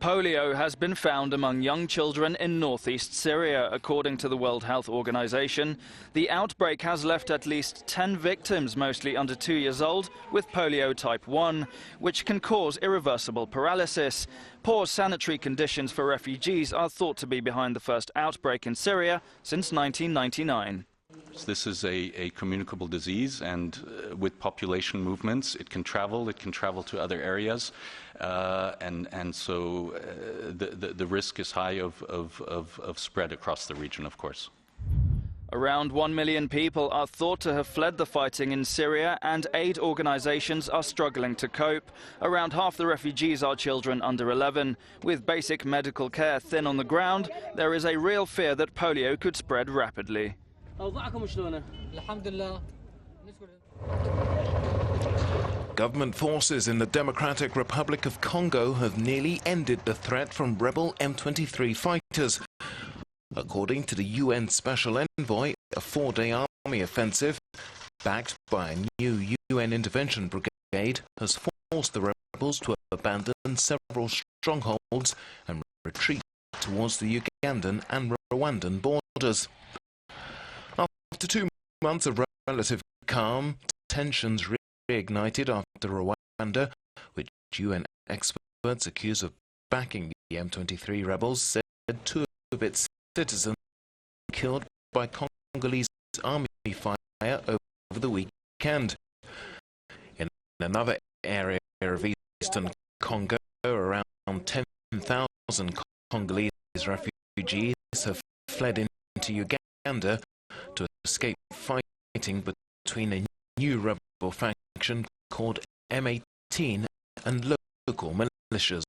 Polio has been found among young children in northeast Syria, according to the World Health Organization. The outbreak has left at least 10 victims, mostly under 2 years old, with polio type 1, which can cause irreversible paralysis. Poor sanitary conditions for refugees are thought to be behind the first outbreak in Syria since 1999. This is a communicable disease, and with population movements, it can travel to other areas, and so the risk is high of spread across the region, of course. Around 1 million people are thought to have fled the fighting in Syria, and aid organizations are struggling to cope. Around half the refugees are children under 11. With basic medical care thin on the ground, there is a real fear that polio could spread rapidly. Government forces in the Democratic Republic of Congo have nearly ended the threat from rebel M23 fighters. According to the UN Special Envoy, a 4-day army offensive, backed by a new UN intervention brigade, has forced the rebels to abandon several strongholds and retreat towards the Ugandan and Rwandan borders. After 2 months of relative calm, tensions reignited after Rwanda, which UN experts accuse of backing the M23 rebels, said 2 of its citizens were killed by Congolese army fire over the weekend. In another area of eastern Congo, around 10,000 Congolese refugees have fled into Uganda to escape fighting between a new rebel faction called M18 and local militias.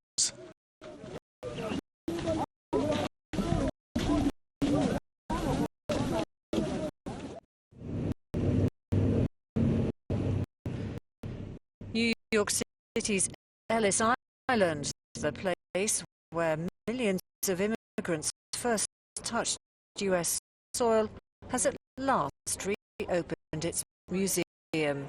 New York City's Ellis Island, the place where millions of immigrants first touched US soil, has at last reopened its museum.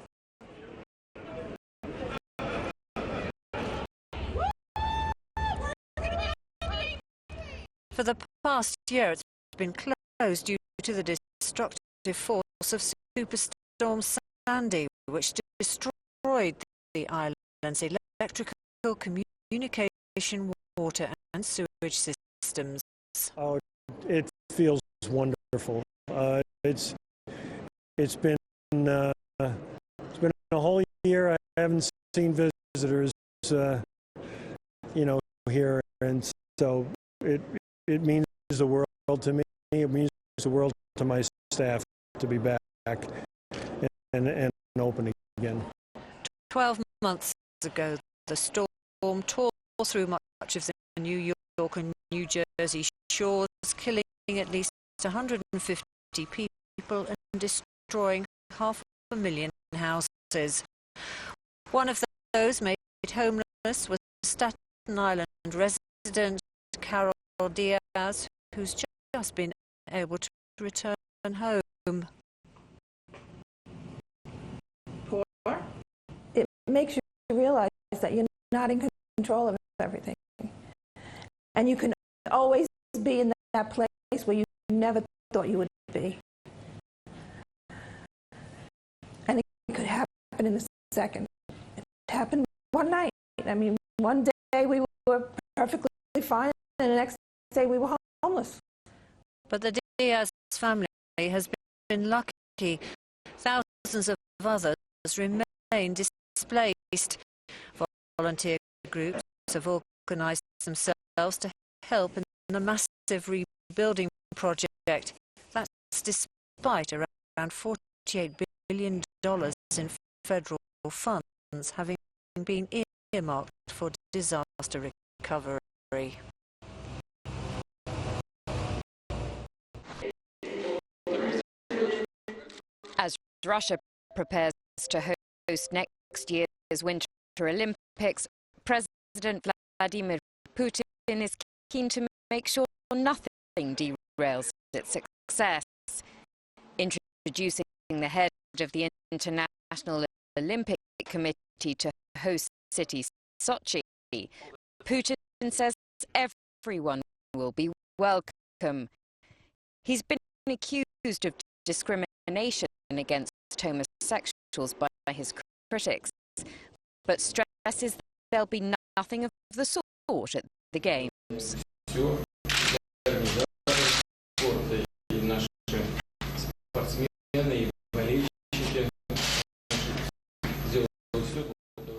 For the past year, it's been closed due to the destructive force of Superstorm Sandy, which destroyed the island's electrical, communication, water and sewage systems. Oh, it feels wonderful. It's been a whole year. I haven't seen visitors, here, and so it means the world to me. It means the world to my staff to be back and open again. 12 months ago, the storm tore through much of the New York and New Jersey shores, killing at least 150 people and destroying 500,000 houses. One of those made homeless was Staten Island resident Carol Diaz, who's just been able to return home. It makes you realize that you're not in control of everything. And you can always be in that place where you never thought you would be. And it could happen in a second. It happened one night. I mean, one day we were perfectly fine, and the next day we were homeless. But the Diaz family has been lucky. Thousands of others remain displaced. Volunteer groups have organised themselves to help in the massive rebuilding project. That's despite around $48 billion in federal funds having been earmarked for disaster recovery. As Russia prepares to host next year's Winter Olympics, President Vladimir Putin is keen to make sure nothing derails its success. Introducing the head of the International Olympic Committee to host city Sochi, Putin says everyone will be welcome. He's been accused of discrimination against homosexuals by his critics, but stresses there'll be nothing of the sort at the Games.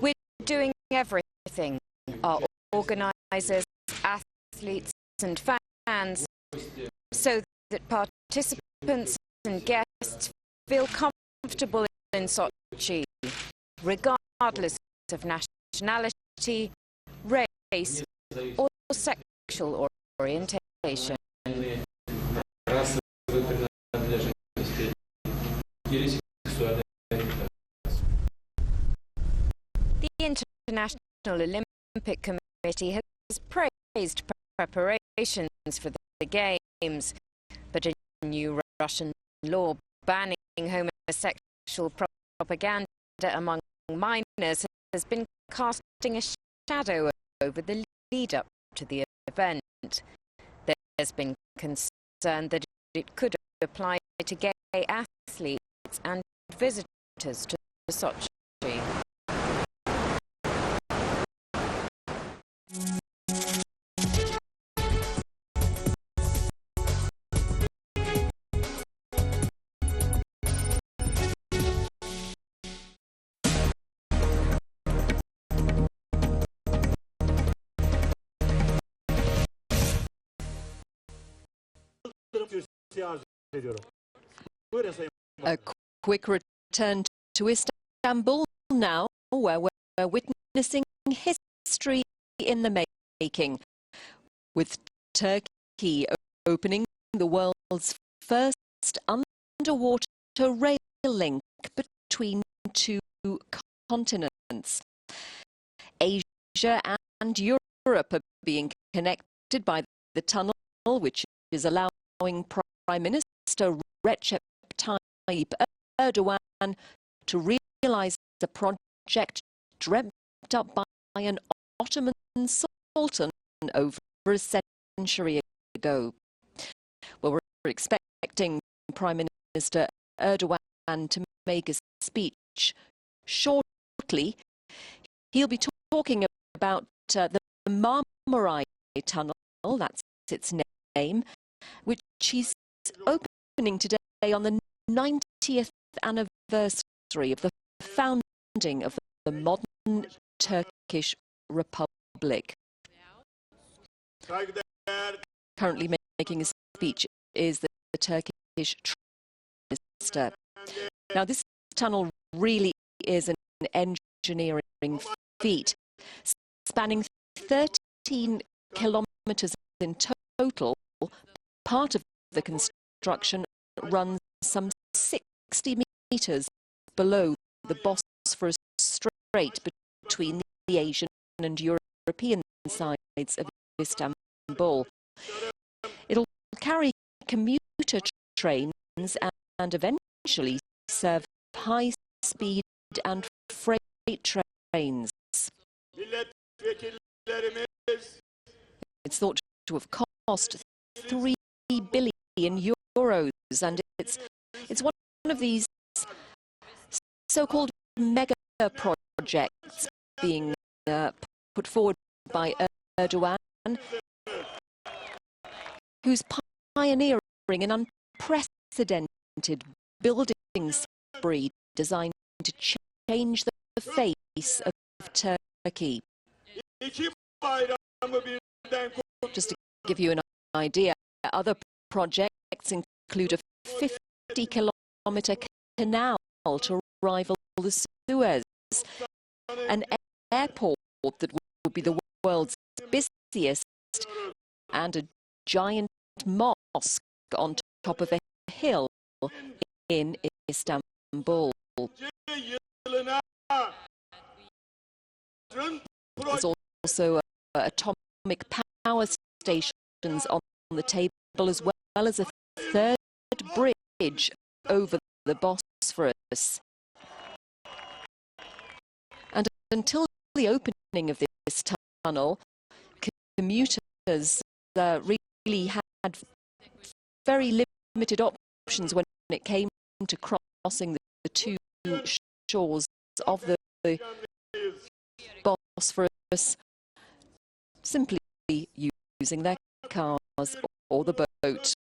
We're doing everything. Our organisers, athletes and fans, so that participants and guests feel comfortable in Sochi, regardless of nationality, race or sexual orientation. The International Olympic Committee has praised preparations for the Games, but a new Russian law banning homosexual propaganda among minors has been casting a shadow over the lead-up to the event. There's been concern that it could apply to gay athletes and visitors to Sochi. A quick return to Istanbul now, where we're witnessing history in the making, with Turkey opening the world's first underwater rail link between two continents. Asia and Europe are being connected by the tunnel, which is allowing Prime Minister Recep Tayyip Erdogan to realise the project dreamt up by an Ottoman sultan over a century ago. Well, we're expecting Prime Minister Erdogan to make a speech shortly. He'll be talking about the Marmaray tunnel, that's its name, which he's opening today on the 90th anniversary of the founding of the modern Turkish Republic. Currently making a speech is the Turkish Minister. Now, this tunnel really is an engineering feat, spanning 13 kilometres in total. Part of the construction runs some 60 metres below the Bosporus Strait between the Asian and European sides of Istanbul. It'll carry commuter trains and eventually serve high-speed and freight trains. It's thought to have cost €3 billion, and it's one of these so-called mega projects being put forward by Erdogan, who's pioneering an unprecedented building spree designed to change the face of Turkey. Just to give you an idea, other projects include a 50-kilometre canal to rival the Suez, an airport that will be the world's busiest, and a giant mosque on top of a hill in Istanbul. There's also atomic power stations on the table, as well as a third bridge over the Bosporus. And until the opening of this tunnel, commuters really had very limited options when it came to crossing the two shores of the Bosporus, simply using their cars or the boat.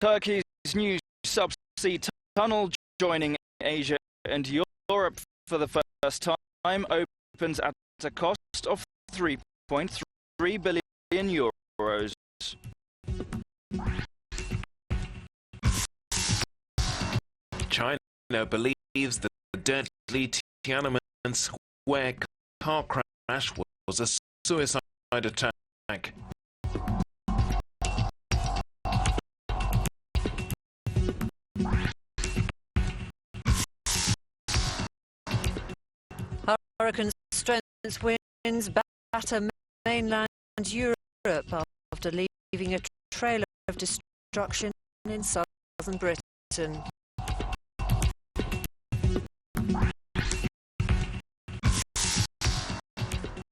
Turkey's new subsea tunnel, joining Asia and Europe for the first time, opens at a cost of 3.3 billion euros. China believes that the deadly Tiananmen Square car crash was a suicide attack. Hurricane strength winds batter mainland Europe after leaving a trail of destruction in southern Britain.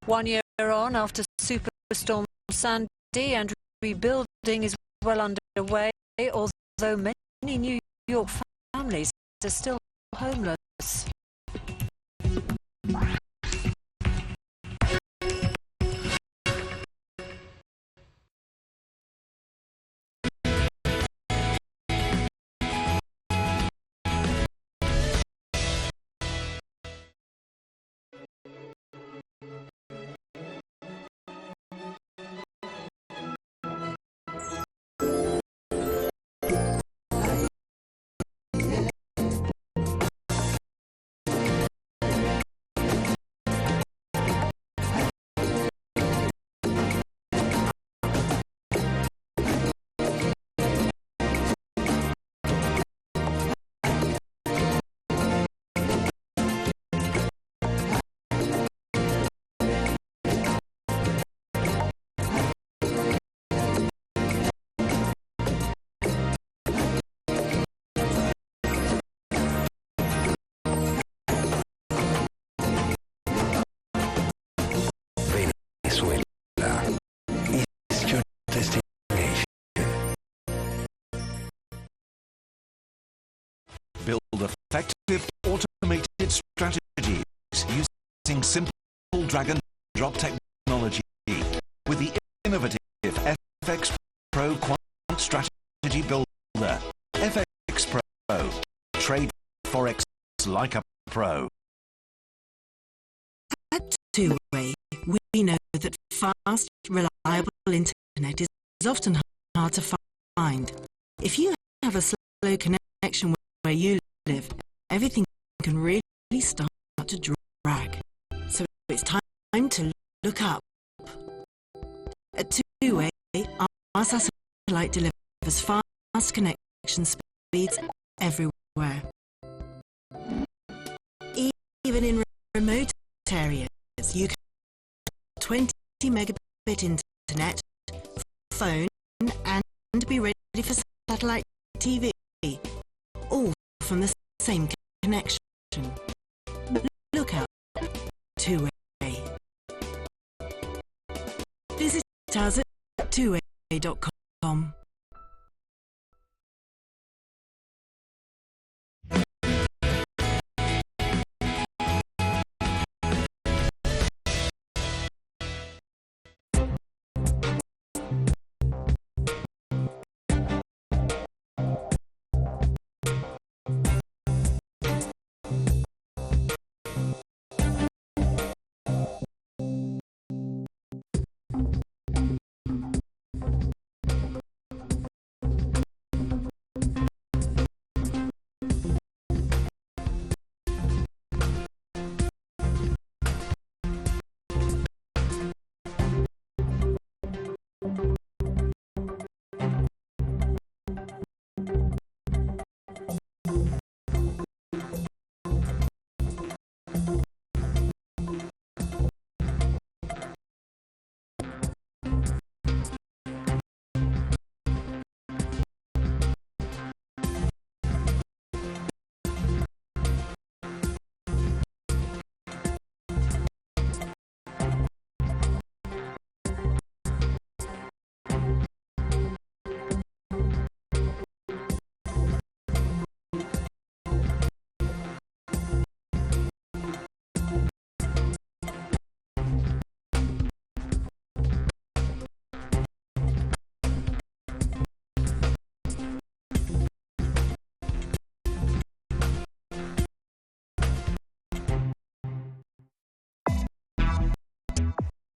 One year on after Superstorm Sandy, and rebuilding is well underway, although many New York families are still homeless. Build effective automated strategies using simple drag-and-drop technology with the innovative FX Pro Quant Strategy Builder. FX Pro. Trade Forex like a pro. At two-way, we know that fast, reliable internet is often hard to find. If you have a slow connection where you live, everything can really start to drag. So it's time to look up. At two-way, our satellite delivers fast connection speeds everywhere. Even in remote areas, you can 20 megabit internet, phone, and be ready for satellite TV. All from the same connection. Look up two-way. Visit us at twoway.com.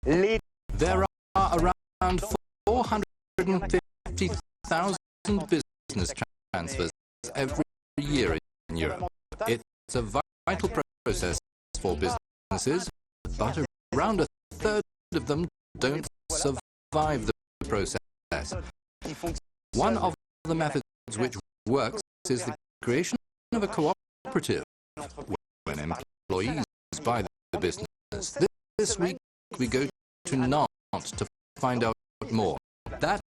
There are around 450,000 business transfers every year in Europe. It's a vital process for businesses, but around a third of them don't survive the process. One of the methods which works is the creation of a cooperative, when employees buy the business. This week we go to Nantes to find out more. That's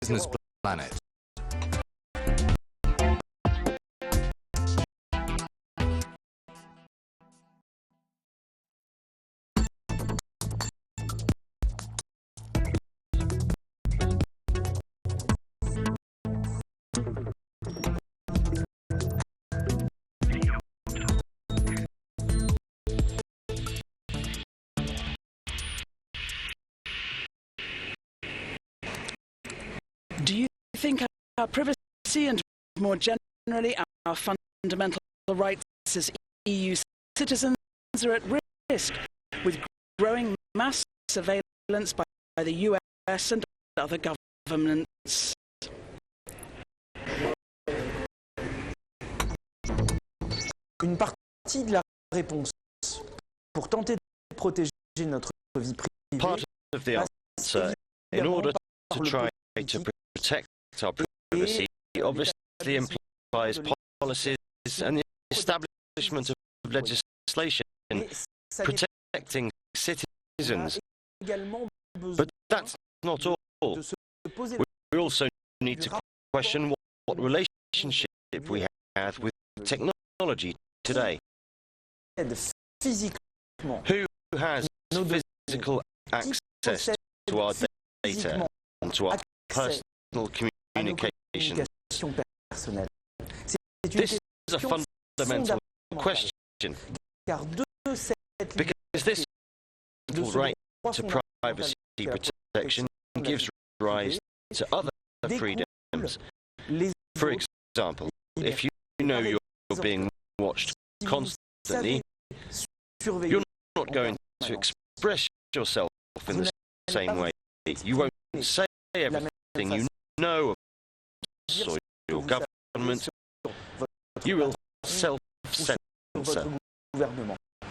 Business Planet. Do you think our privacy and more generally our fundamental rights as EU citizens are at risk with growing mass surveillance by the US and other governments? Une partie de la réponse pour tenter de protéger notre vie privée. Part of the answer, in order to try to protect our privacy, obviously implies policies and the establishment of legislation protecting citizens. But that's not all. We also need to question what relationship we have with technology today. Who has physical access to our data and to our personal communications? This is a fundamental question, because this right to privacy protection gives rise to other freedoms. For example, if you know you're being watched constantly, you're not going to express yourself in the same way. You won't say everything you know of your government. You will self-censor.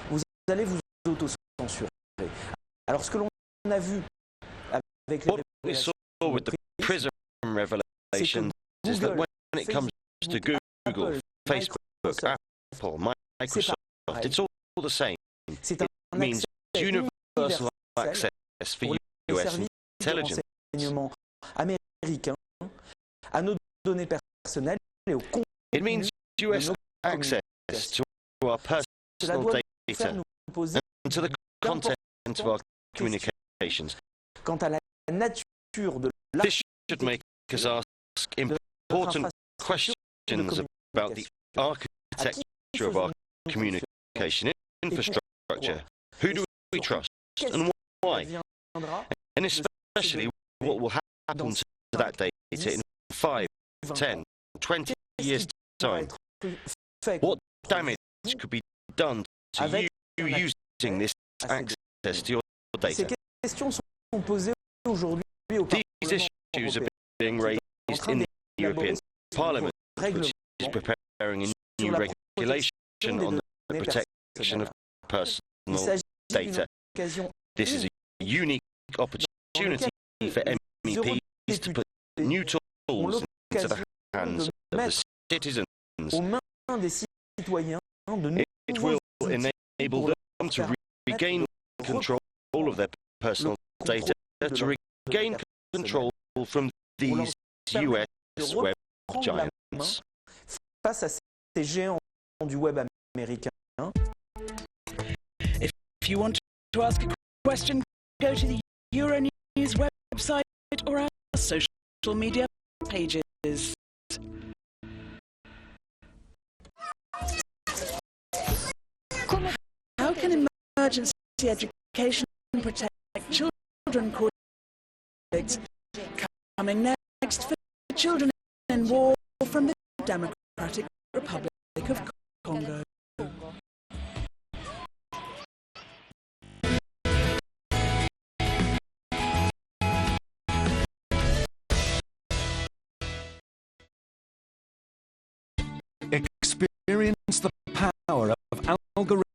Vous allez vous auto-censurer. Alors ce que l'on a vu avec les what we saw with the PRISM revelations is that when it comes to Google, Facebook, Apple, Microsoft, it's all the same. It means universal access for US intelligence. It means US access to our personal data and to the content of our communications. This should make us ask important questions about the architecture of our communication infrastructure. Who do we trust and why? And especially what will happen to that data in 5, 10, 20 years' time. What damage could be done to you using this access to your data? These issues are being raised in the European Parliament, which is preparing a new regulation on the protection of personal data. This is a unique opportunity for MEPs to put new tools into the hands of the citizens. It will enable them to regain control of their personal data, to regain control from these US web giants. Face à ces géants du web américain. If you want to ask a question, go to the Euronews website or our social media pages. How can emergency education protect children caught in conflict? Coming next for children in war from the Democratic Republic of Congo.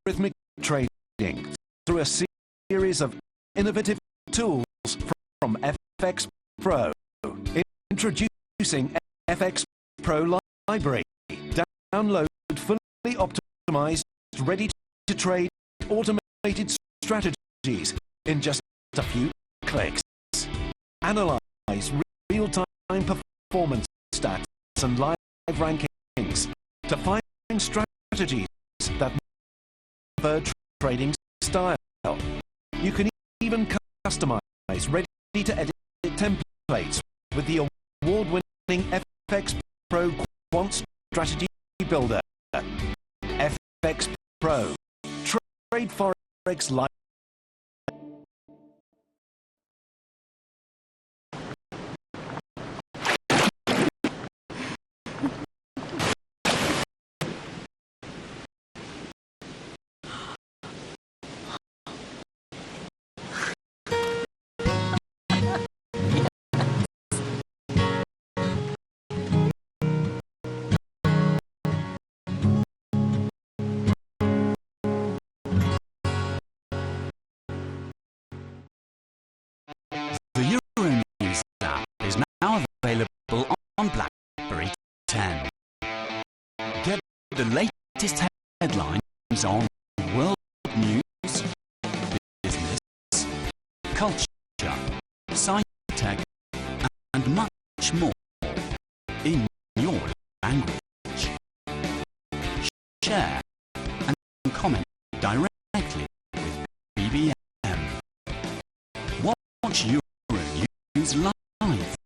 algorithmic trading through a series of innovative tools from FX Pro. Introducing FX Pro Library. Download fully optimized, ready-to-trade automated strategies in just a few clicks. Analyze real-time performance stats and live rankings to find strategies that preferred trading style. You can even customize ready-to-edit templates with the award-winning FX Pro Quant Strategy Builder. FX Pro. Trade Forex Live. The Euronews app is now available on BlackBerry 10. Get the latest headlines on world news, business, culture, sci-tech, and much more in your language. Share and comment directly with BBM. Watch Euronews live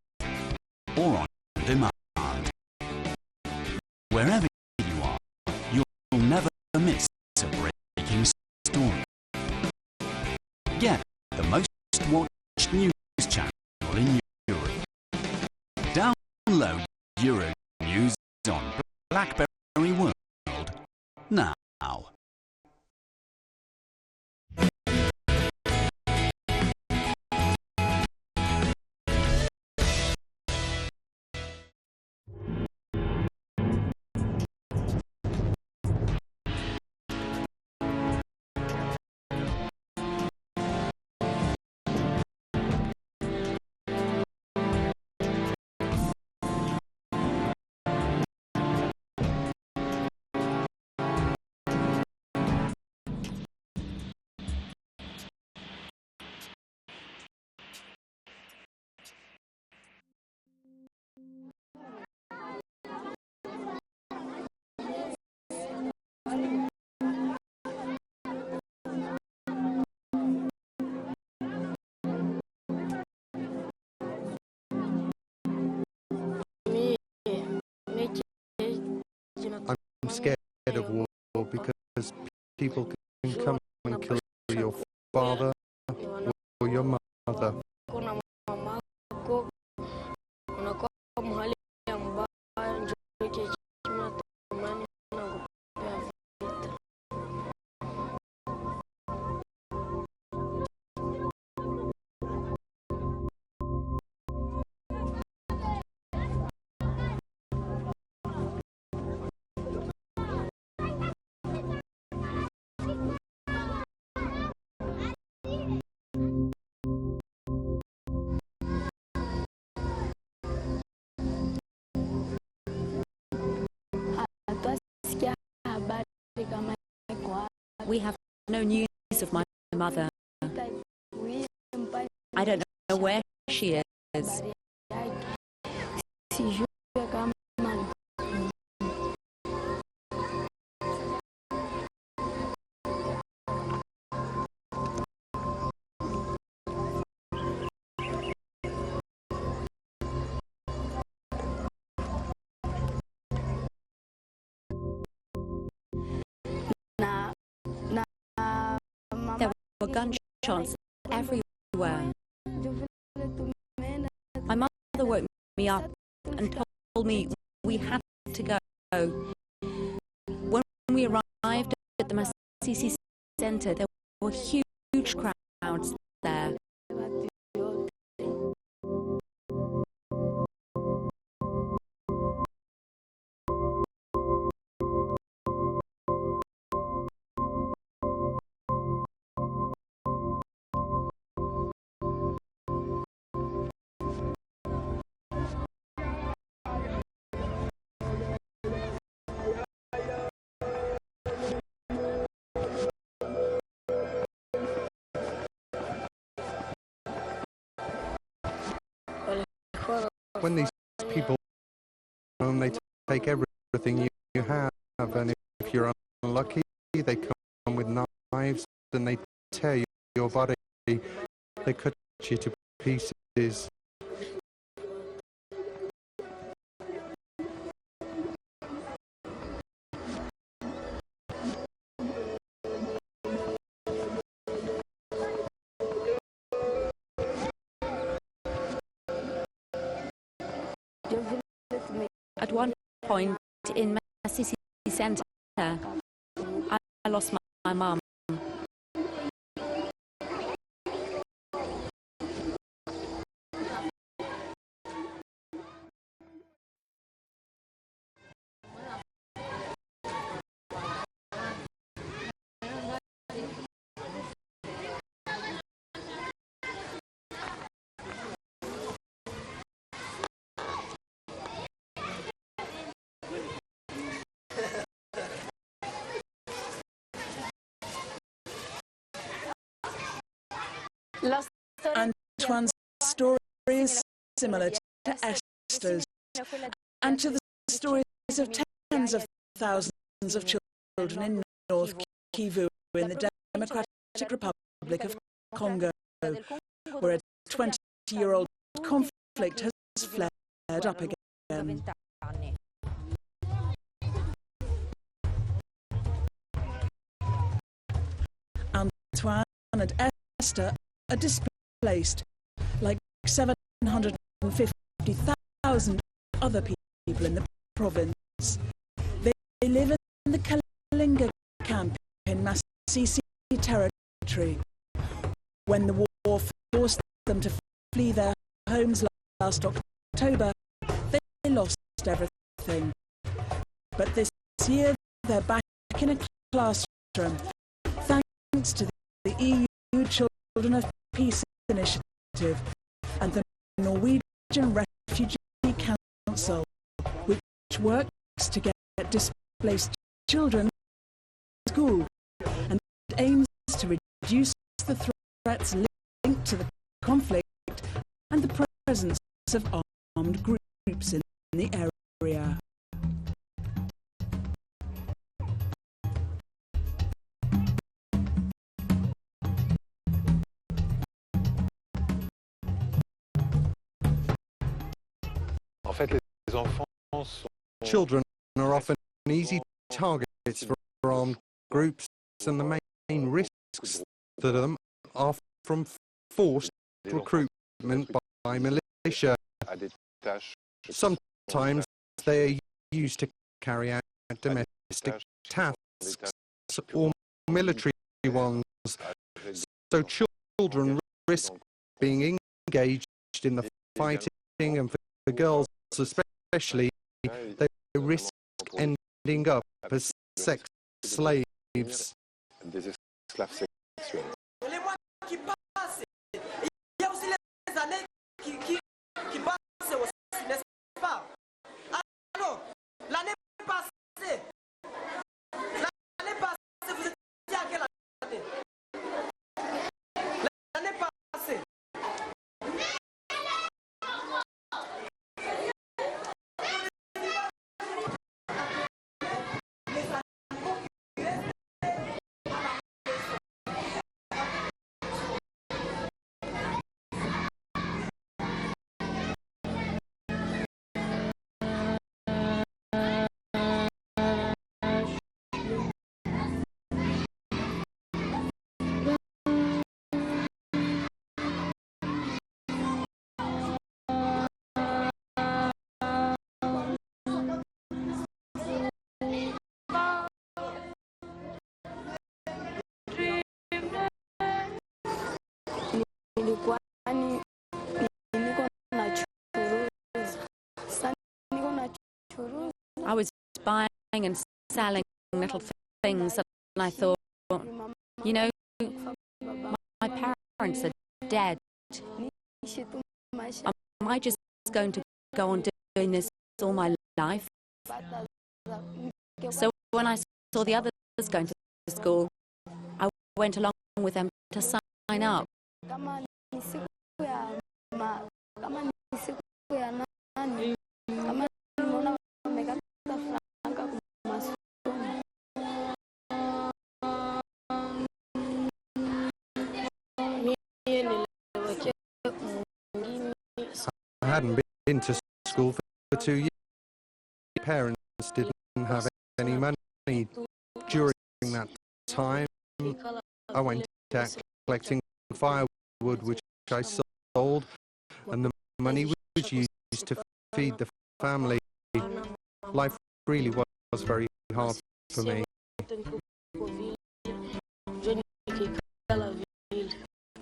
or on demand. Wherever you are, you'll never miss a breaking story. Get the most watched news channel in Europe. Download Euronews on BlackBerry World now. I'm scared of war because people can come and kill your father or your mother. We have no news of my mother. I don't know where she is. There were gunshots everywhere. My mother woke me up and told me we had to go. When we arrived at the Masisi Center, there were huge crowds there. when these people they take everything you have, and if you're unlucky, they come with knives and they tear your body, they cut you to pieces. At one point in my city centre, I lost my mum. Antoine's story is similar to Esther's, and to the stories of tens of thousands of children in North Kivu in the Democratic Republic of Congo, where a 20-year-old conflict has flared up again. Antoine and Esther are displaced, like 750,000 other people in the province. They live in the Kalinga camp in Masisi territory. When the war forced them to flee their homes last October, they lost everything. But this year they're back in a classroom, thanks to the EU Children of Peace Initiative and the Norwegian Refugee Council, which works to get displaced children to school and aims to reduce the threats linked to the conflict and the presence of armed groups in the area. Children are often easy targets for armed groups, and the main risks to them are from forced recruitment by militia. Sometimes they are used to carry out domestic tasks or military ones, so children risk being engaged in the fighting, and for girls especially, they risk ending up as sex slaves. I was buying and selling little things, and I thought, you know, my parents are dead. Am I just going to go on doing this all my life? So when I saw the others going to school, I went along with them to sign up. I hadn't been to school for 2 years. Parents didn't have any money. During that time, I went out collecting firewood, which I sold, and the money was used to feed the family. Life really was very hard for me.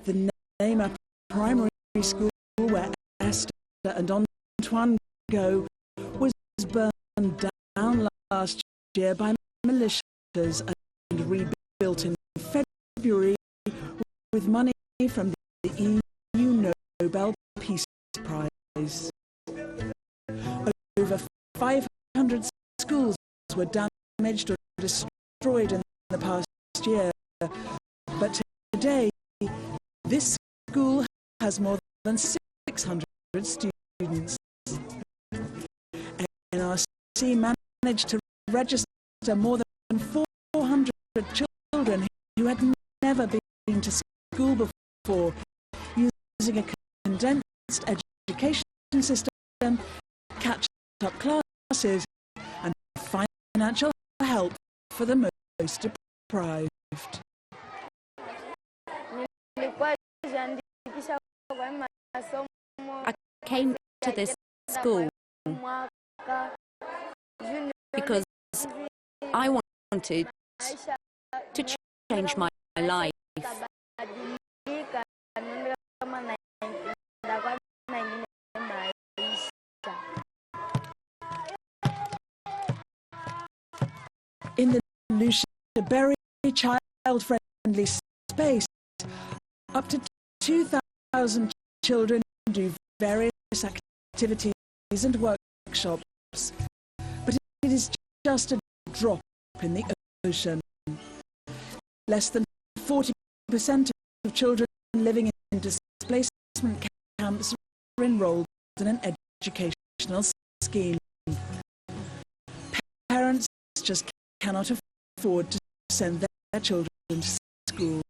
The name of primary school where Esther and Antoine go was burned down last year by militias and rebuilt in February with money from the EU Nobel Peace Prize. Over 500 schools were damaged or destroyed in the past year, but today this school has more than 600 students. NRC managed to register more than 400 children who had never been to school before, using a condensed education system, catch-up classes, and financial help for the most deprived. I came to this school because I wanted to change my life. In the Lucia Berry child-friendly space, up to 2,000 children do various activities and workshops, but it is just a drop in the ocean. Less than 40% of children living in displacement camps are enrolled in an educational scheme. Parents just cannot afford to send their children to school.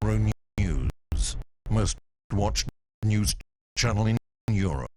Euronews, most watched news channel in Europe.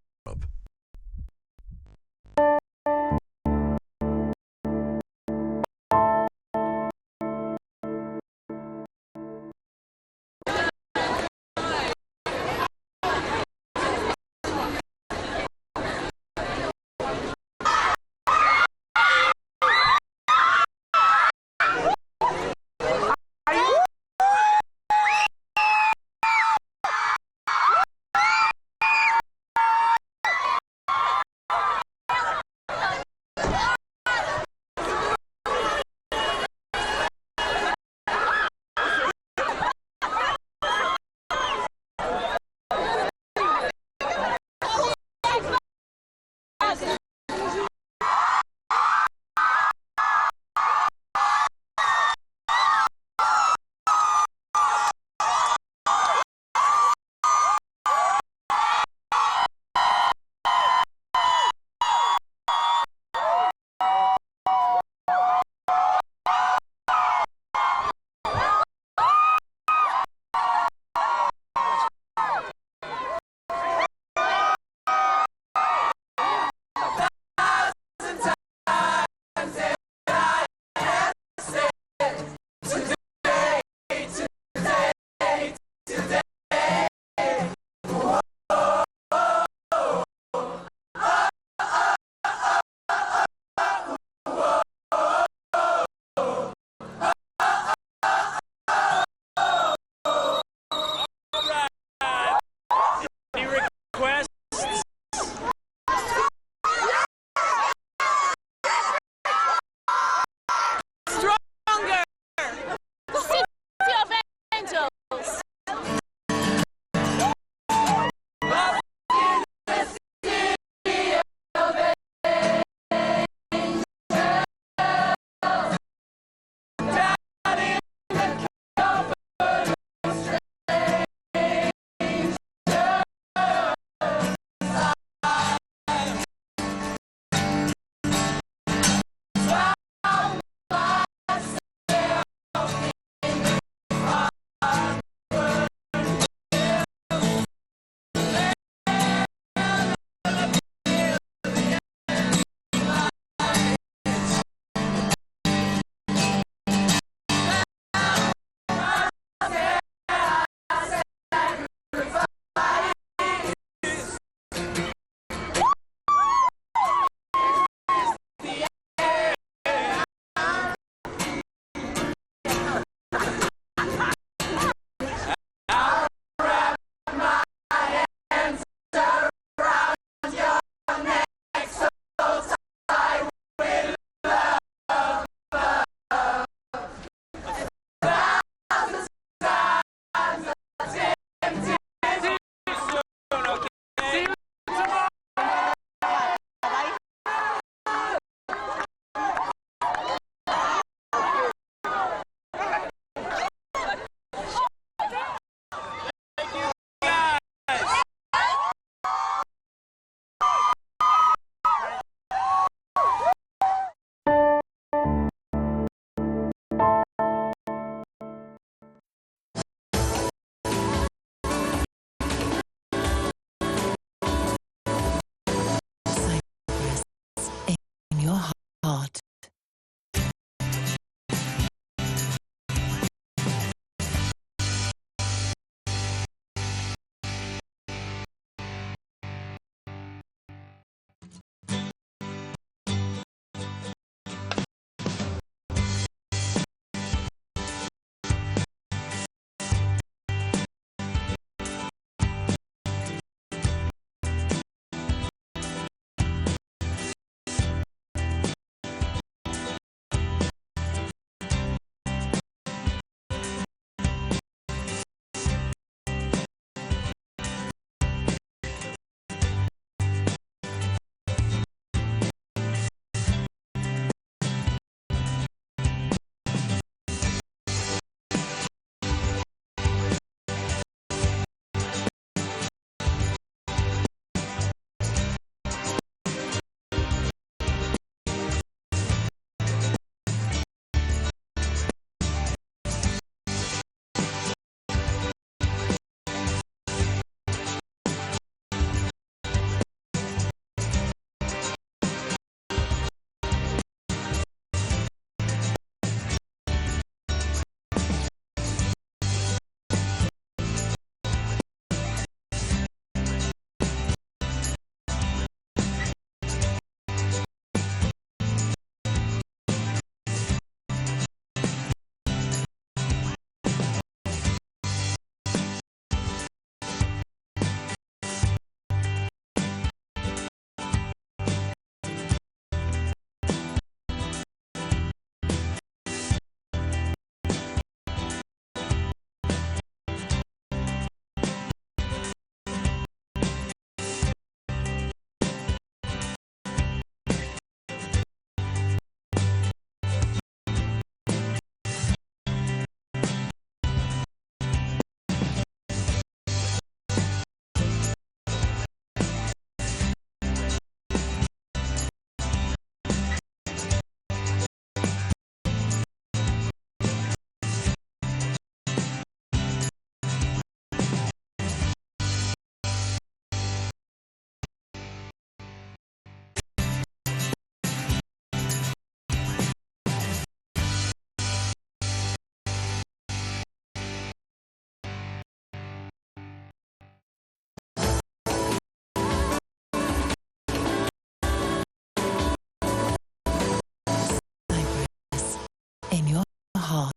in your heart.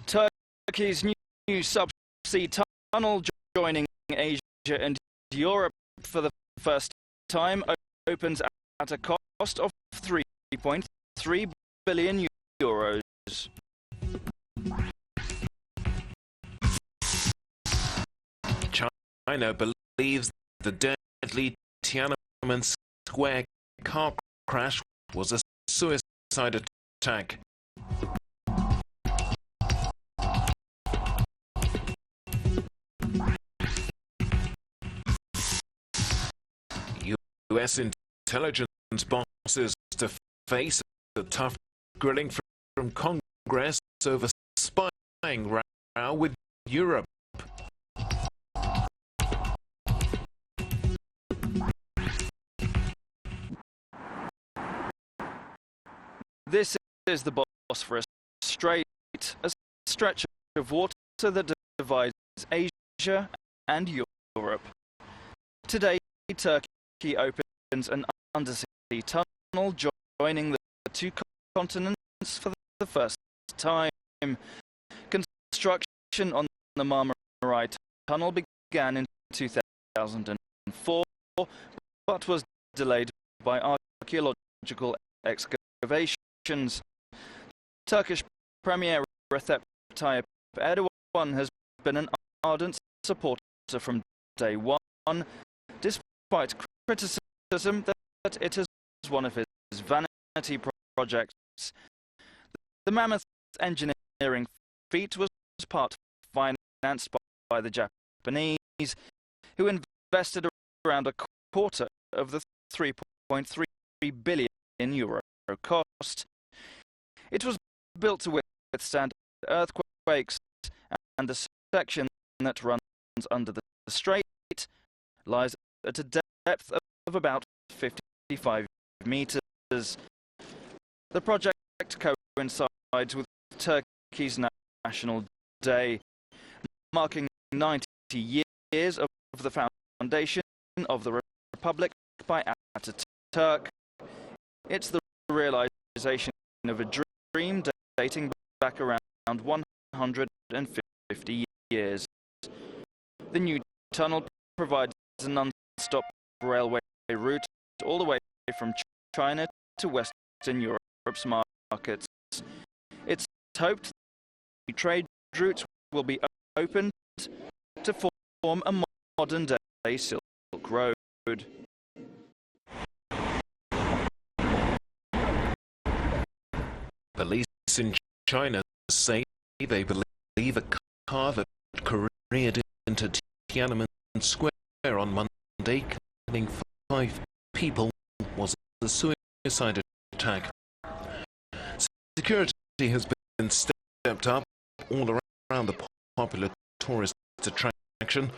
Turkey's new subsea tunnel joining Asia and Europe for the first time opens at a cost of 3.3 billion euros. China believes the deadly Tiananmen Square car crash was a suicide attack. US intelligence bosses to face a tough grilling from Congress over spying row with Europe. This is the Bosporus Strait, a stretch of water that divides Asia and Europe. Today, Turkey opens an undersea tunnel joining the two continents for the first time. Construction on the Marmaray tunnel began in 2004, but was delayed by archaeological excavations. Turkish Premier Recep Tayyip Erdogan has been an ardent supporter from day one, despite criticism that it is one of his vanity projects. The mammoth engineering feat was part financed by the Japanese, who invested around a quarter of the 3.3 billion euro cost. It was built to withstand earthquakes, and the section that runs under the strait lies at a depth of about 55 meters. The project coincides with Turkey's National Day, marking 90 years of the foundation of the Republic by Ataturk. It's the realization of a dream dating back around 150 years. The new tunnel provides a non-stop railway route all the way from China to Western Europe's markets. It's hoped the trade route will be opened to form a modern-day Silk Road. Police in China say they believe a car that careered into Tiananmen Square on Monday, killing 5 people, was a suicide attack. Security has been stepped up all around the popular tourist attraction,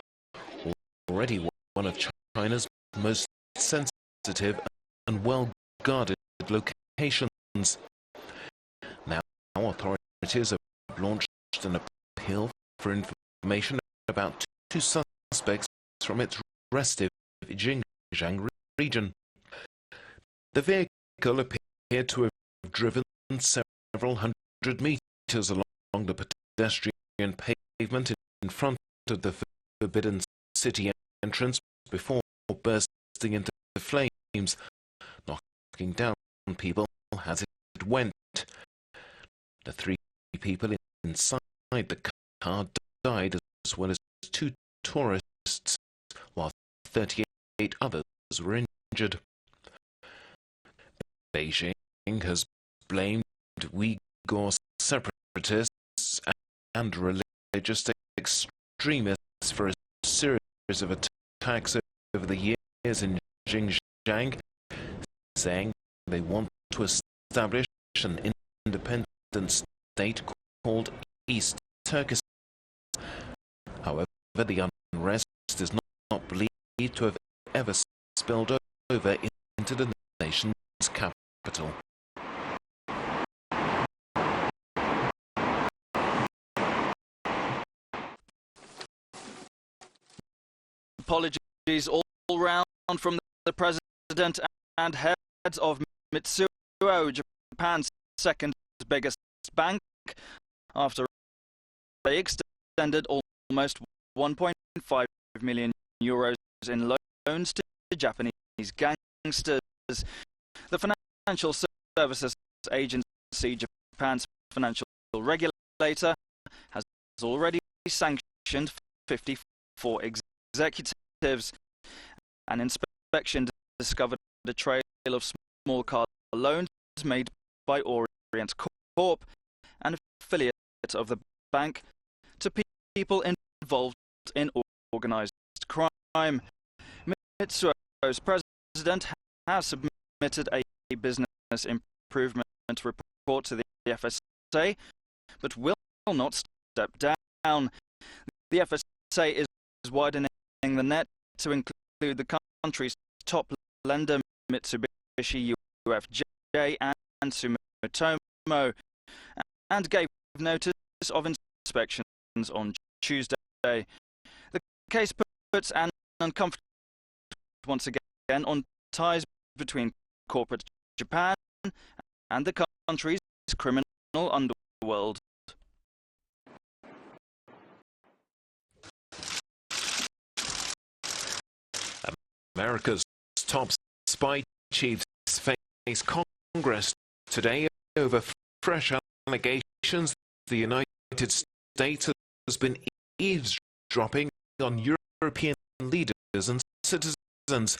already one of China's most sensitive and well-guarded locations. Now authorities have launched an appeal for information about 2 suspects from its restive Xinjiang region. The vehicle appeared to have driven several hundred meters along the pedestrian pavement in front of the forbidden city entrance before bursting into flames, knocking down people as it went. The 3 people inside the car died, as well as 2 tourists, while 38 others were injured. Beijing has blamed Uyghur separatists and religious extremists for a series of attacks over the years in Xinjiang, saying they want to establish an independent state called East Turkestan. However, the unrest is not believed to have ever spilled over into the nation's capital. apologies all round from the President and heads of Mitsuo, Japan's second biggest bank, after they extended almost 1.5 million euros in loans to Japanese gangsters. The Financial Services Agency, Japan's financial regulator, has already sanctioned 54 executives. An inspection discovered a trail of small car loans made by Orient Corp, an affiliate of the bank, to people involved in organised crime. Mitsuo's president has submitted a business improvement report to the FSA, but will not step down. The FSA is widening the net to include the country's top lender, Mitsubishi UFJ and Sumitomo, and gave notice of inspections on Tuesday. The case puts an uncomfortable once again on ties between corporate Japan and the country's criminal underworld. America's top spy chiefs face Congress today over fresh allegations the United States has been eavesdropping on European leaders and citizens.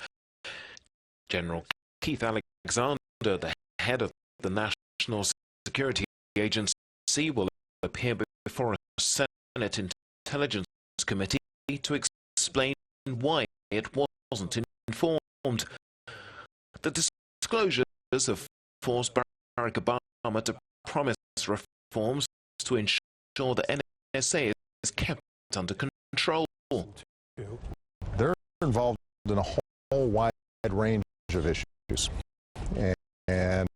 General Keith Alexander, the head of the National Security Agency, will appear before a Senate Intelligence Committee to explain why it wasn't informed. The disclosures have forced Barack Obama to promise reforms to ensure the NSA is kept under control. They're involved in a whole wide range of issues, and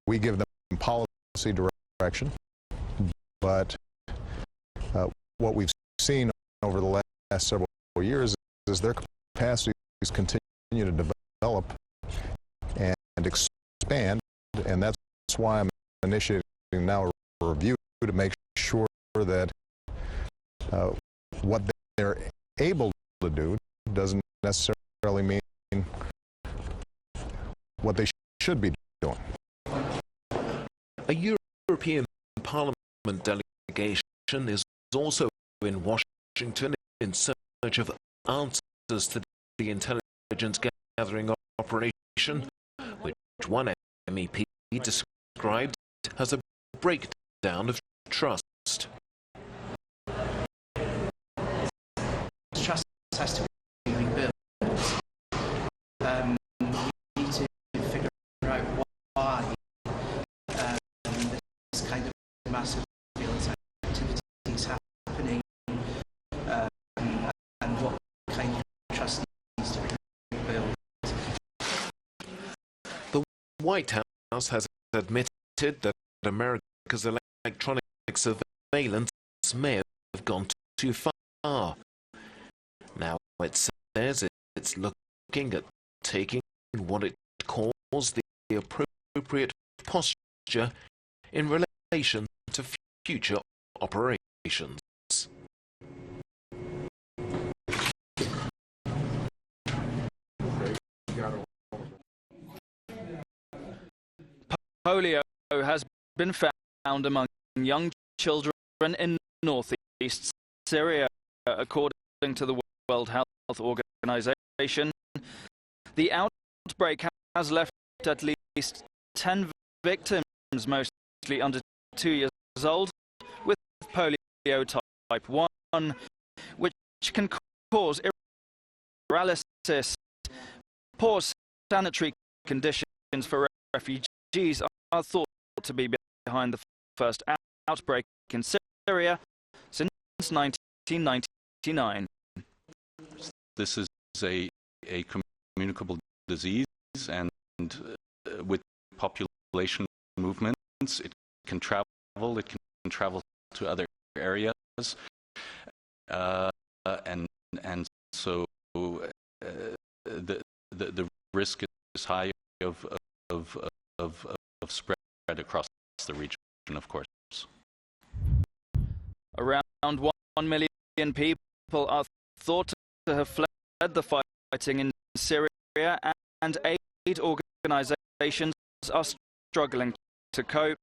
we give them policy direction, but what we've seen over the last several years is their capacities continue to develop and expand, and that's why I'm initiating now a review to make sure that what they're able to do doesn't necessarily mean what they should be doing. A European Parliament delegation is also in Washington in search of answers to the intelligence gathering operation, which one MEP described as a breakdown of trust. Trust has to be rebuilt. We need to figure out why this kind of massive activity is happening, and what kind of trust needs to be rebuilt. The White House has admitted that America's electronic surveillance may have gone too far. Now it says it's looking at taking what it calls the appropriate posture in relation to future operations. Polio has been found among young children in northeast Syria, according to the World Health Organization. The outbreak has left at least 10 victims, mostly under 2 years old, with polio type 1, which can cause paralysis. Poor sanitary conditions for refugees are thought to be behind the first outbreak in Syria since 1999. This is a communicable disease, and with population movements, it can travel to other areas, and the risk is high of spread across the region, of course. Around 1 million people are thought to have fled the fighting in Syria, and aid organizations are struggling to cope.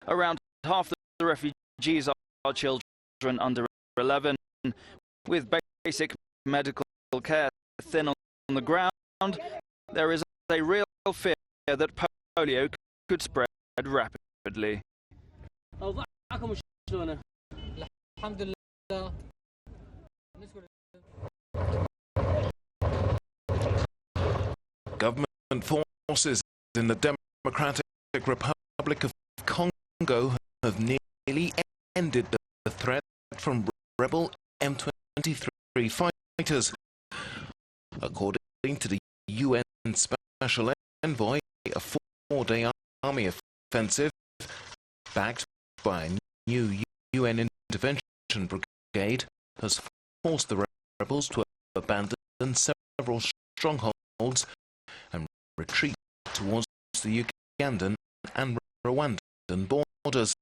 Around half the refugees are children under 11, with basic medical care thin on the ground. There is a real fear that polio could spread rapidly. Government forces in the Democratic Republic of Congo have nearly ended the threat from rebel M23 fighters. According to the UN Special Envoy, a 4-day army offensive backed by a new UN intervention brigade has forced the rebels to abandon several strongholds and retreat towards the Ugandan and Rwandan borders.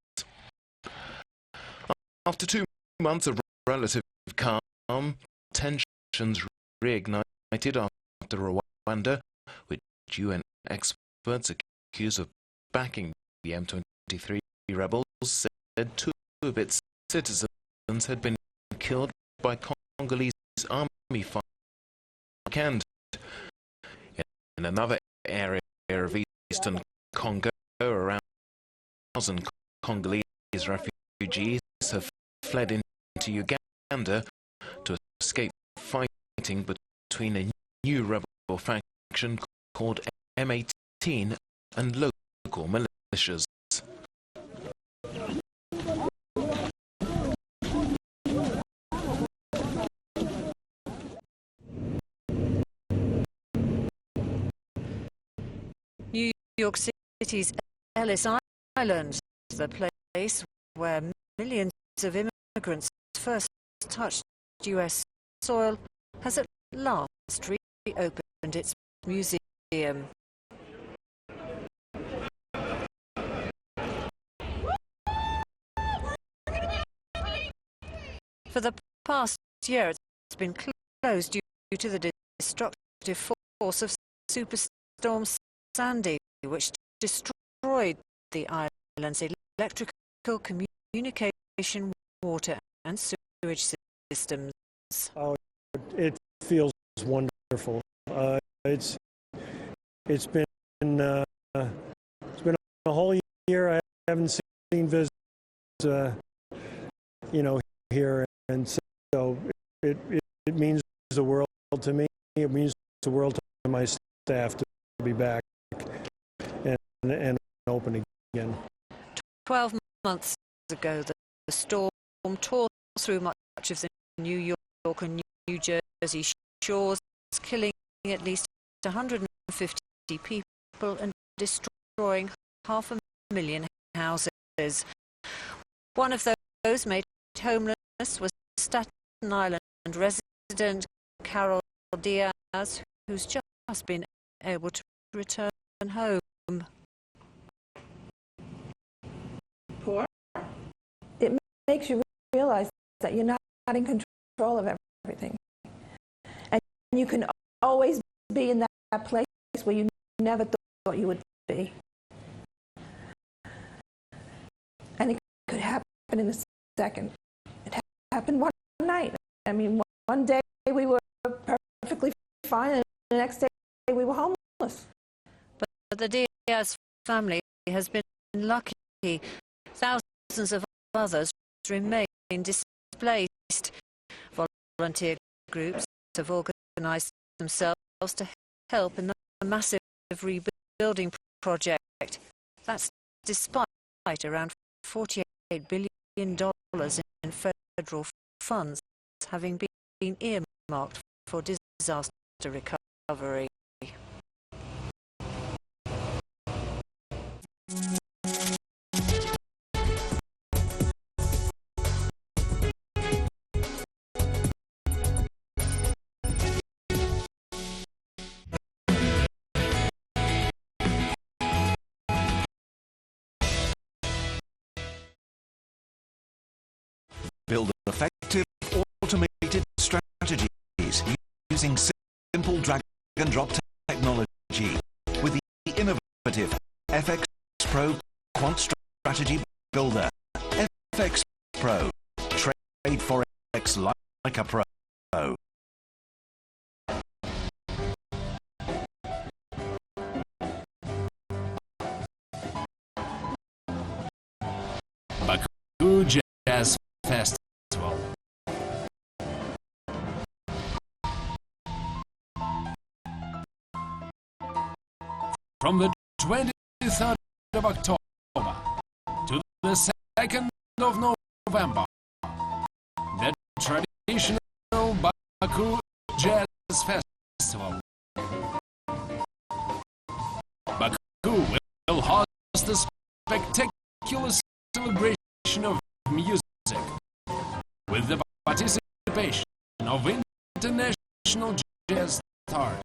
After 2 months of relative calm, tensions reignited after Rwanda, which UN experts accuse of backing the M23 rebels, said 2 of its citizens had been killed by Congolese army fire. In another area of eastern Congo, around 1,000 Congolese refugees have fled into Uganda to escape fighting between a new rebel faction called M18 and local militias. New York City's Ellis Island, the place where millions of immigrants first touched US soil, has at last reopened its museum. For the past year, it's been closed due to the destructive force of Superstorm Sandy, which destroyed the island's electrical, communication, water and sewage systems. Oh, it feels wonderful. It's been a whole year I haven't seen visitors, here, and so it means the world to me. It means the world to my staff to be back and open again. 12 months ago, the storm tore through much of the New York and New Jersey shores, killing at least 150 people and destroying 500,000 houses. One of those made homeless was Staten Island resident Carol Diaz, who's just been able to return home. Poor. It makes you realize that you're not in control of everything. And you can always be in that place where you never thought you would be. And it could happen in a second. It happened one night. I mean, one day we were perfectly fine, and the next day we were homeless. But the Diaz family has been lucky. Thousands of others remain displaced. Volunteer groups have organised themselves to help in the massive rebuilding project. That's despite around $48 billion in federal funds having been earmarked for disaster recovery. effective automated strategies using simple drag-and-drop technology with the innovative FX Pro Quant Strategy Builder. FX Pro. Trade Forex like a pro. Baku Jazz Festival. From the 23rd of October to the 2nd of November, the traditional Baku Jazz Festival. Baku will host a spectacular celebration of music with the participation of international jazz stars.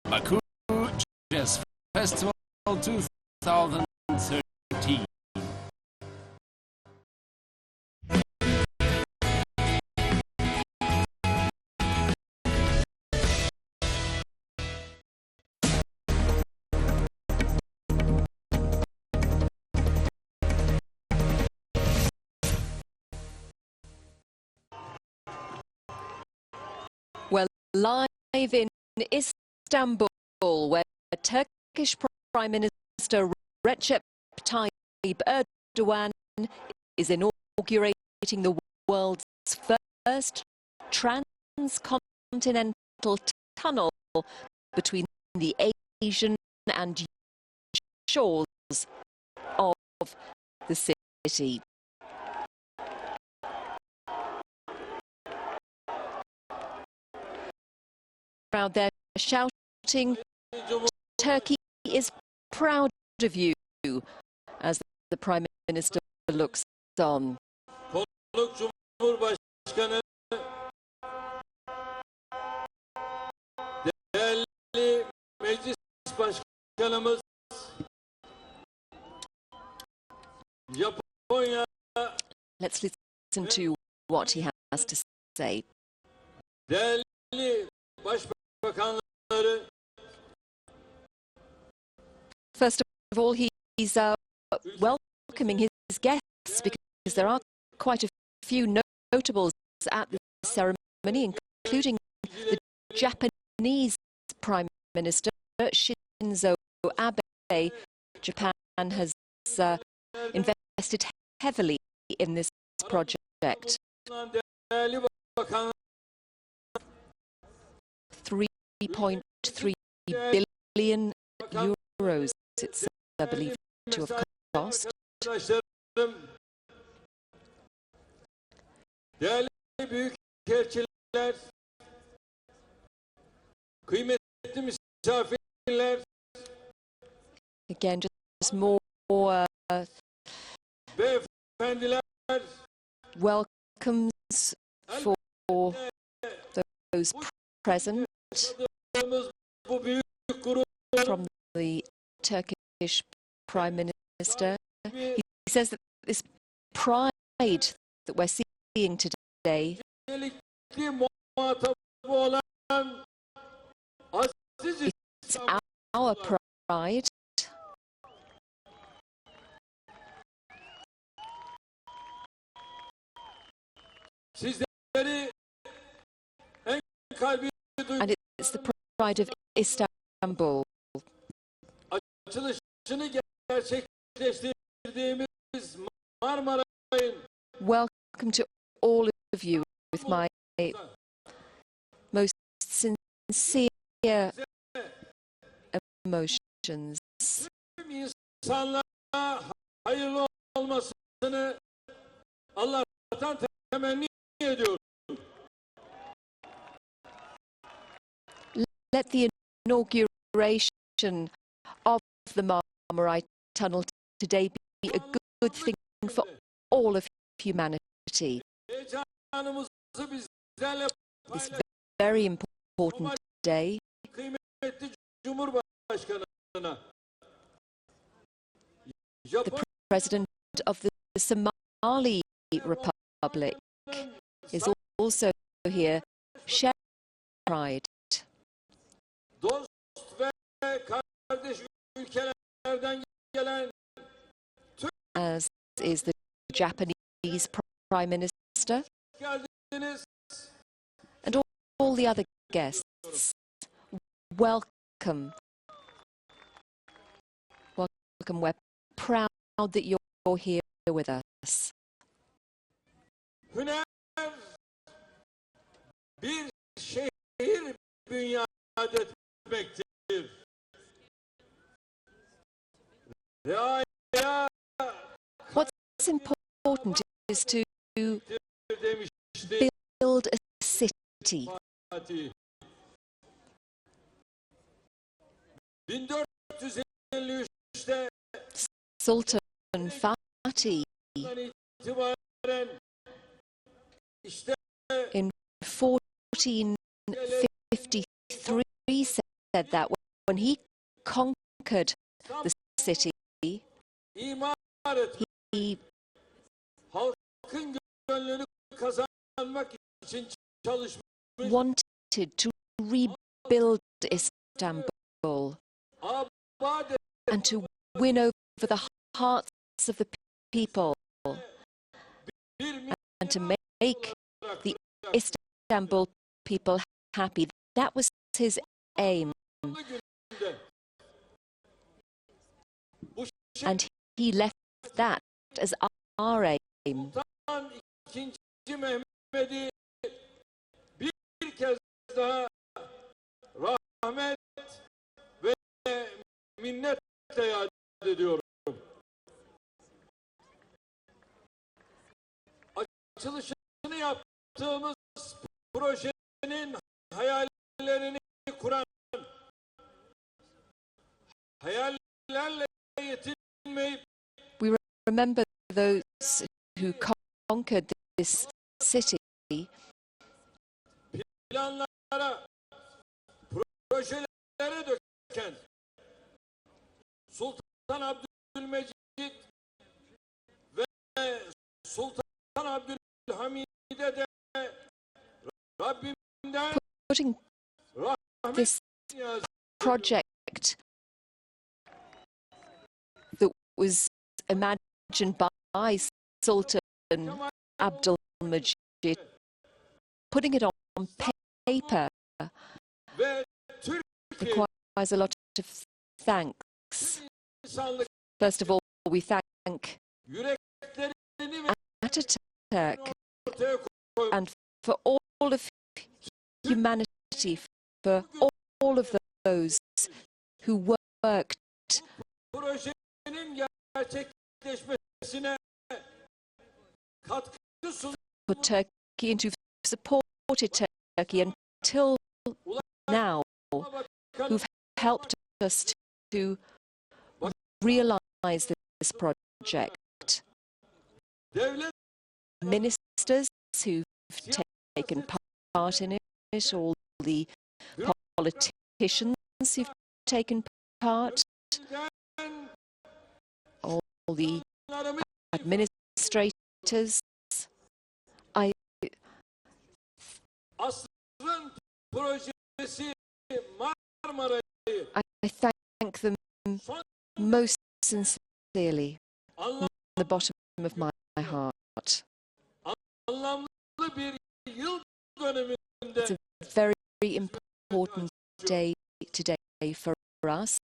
Baku Jazz Festival 2013. Well, live in Istanbul, where Turkish Prime Minister Recep Tayyip Erdogan is inaugurating the world's first trans-continental tunnel between the Asian and shores of the city. Crowd there shouting, "Turkey is proud of you," as the Prime Minister looks on. Let's listen to what he has to say. First of all, he's welcoming his guests, because there are quite a few notables at the ceremony, including the Japanese Prime Minister Shinzo Abe. Japan has invested heavily in this project. 3.3 billion euros it's believed to have cost. Again, just more welcomes for those present from the Turkish Prime Minister. He says that this pride that we're seeing today it's our pride. And it's the pride of Istanbul. Welcome to all of you with my most sincere emotions. Let the inauguration of the Marmaray Tunnel today be a good thing for all of humanity. This very important day. The President of the Somali Republic is also here sharing pride. As is the Japanese Prime Minister and all the other guests. Welcome. Welcome. We're proud that you're here with us. What's important is to build a city. Sultan Fatih in 1453 said that when he conquered the city, he wanted to rebuild Istanbul and to win over the hearts of the people and to make the Istanbul people happy. That was his aim. And he left that as our aim. Açılışını yaptığımız projenin hayallerini kuran, hayallerle yetinmeyip we remember those who conquered this city. Planlara, projelere döken Sultan Abdülmecid ve Sultan Abdülhamid'e de Rabbimden putting this project that was imagined by Sultan Abdülmecid, putting it on paper requires a lot of thanks. First of all, we thank Ataturk and for all of humanity, for all of those who worked for Turkey and who've supported Turkey until now, who've helped us to realise this project. Ministers who've taken part in it, all the politicians who've taken part, all the administrators. I thank them most sincerely from the bottom of my heart. It's a very important day today for us,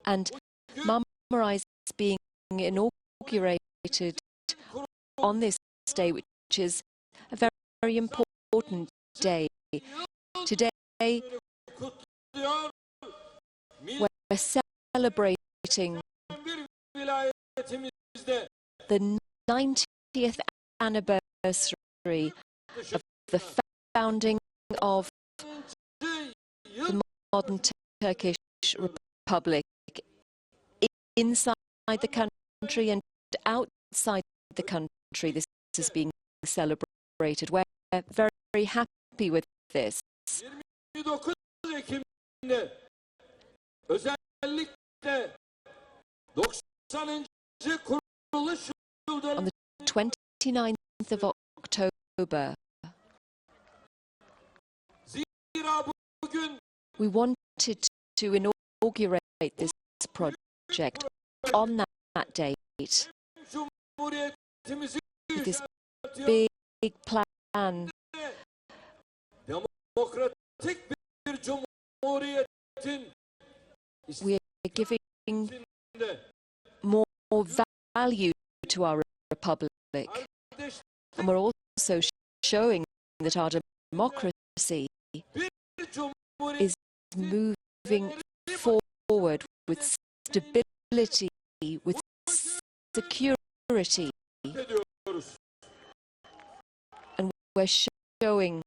and Marmaray is being inaugurated on this day, which is a very, very important day. Today we're celebrating the 90th anniversary of the founding of the modern Turkish Republic, inside the country and outside the country. This is being celebrated. We're very, very happy with this. On the 29th of October, we wanted to inaugurate this project on that date with this big plan. We are giving more value to our republic, and we're also showing that our democracy is moving forward with stability, with security, and we're showing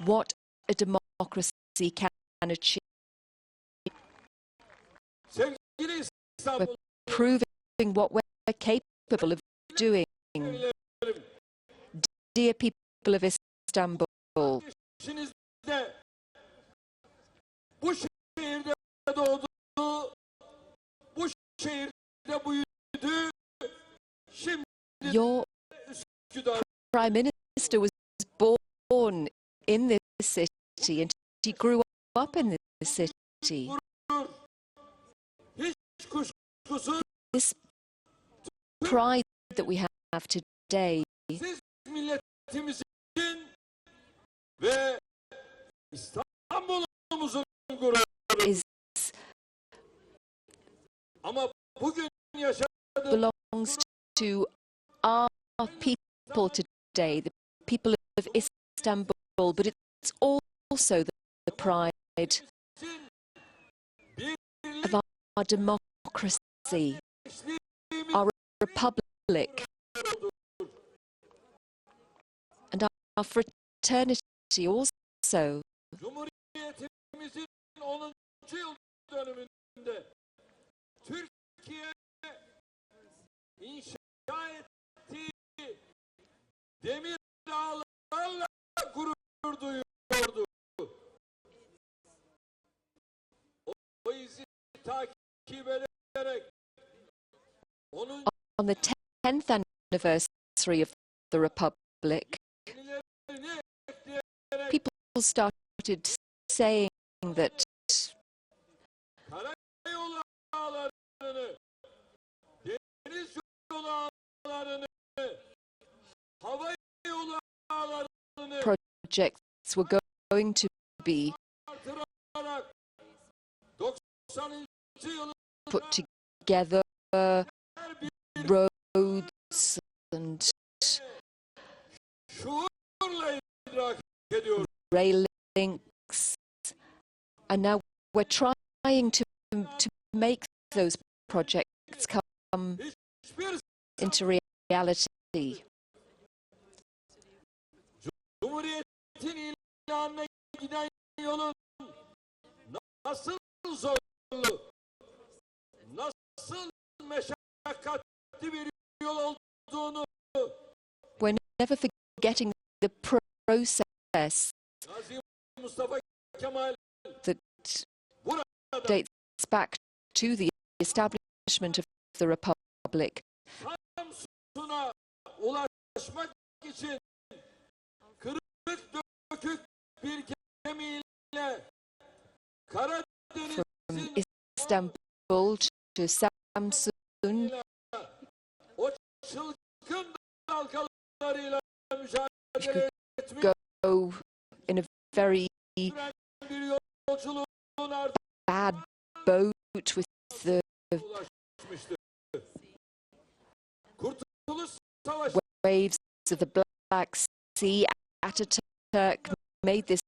what a democracy can achieve. We're proving what we're capable of doing. Dear people of Istanbul, your Prime Minister was born in this city and he grew up in this city. This pride that we have today belongs to our people today, the people of Istanbul, but it's also the pride of our democracy, our republic, and our fraternity also. On the 10th anniversary of the Republic, people started saying that projects were going to be put together, roads and rail links, and now we're trying to make those projects come into reality. We're never forgetting the process that dates back to the establishment of the Republic. From Istanbul to Samsun, you could go in a very bad boat with the waves of the Black Sea. Ataturk made this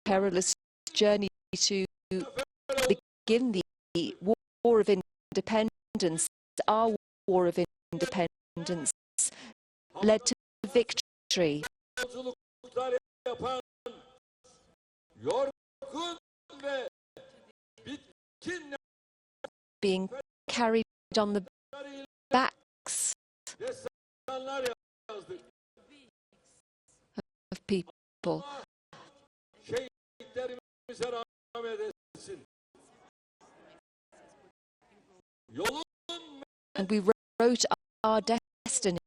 perilous journey to begin the War of Independence. Our War of Independence led to victory. Being carried on the backs of people. And we wrote our death destiny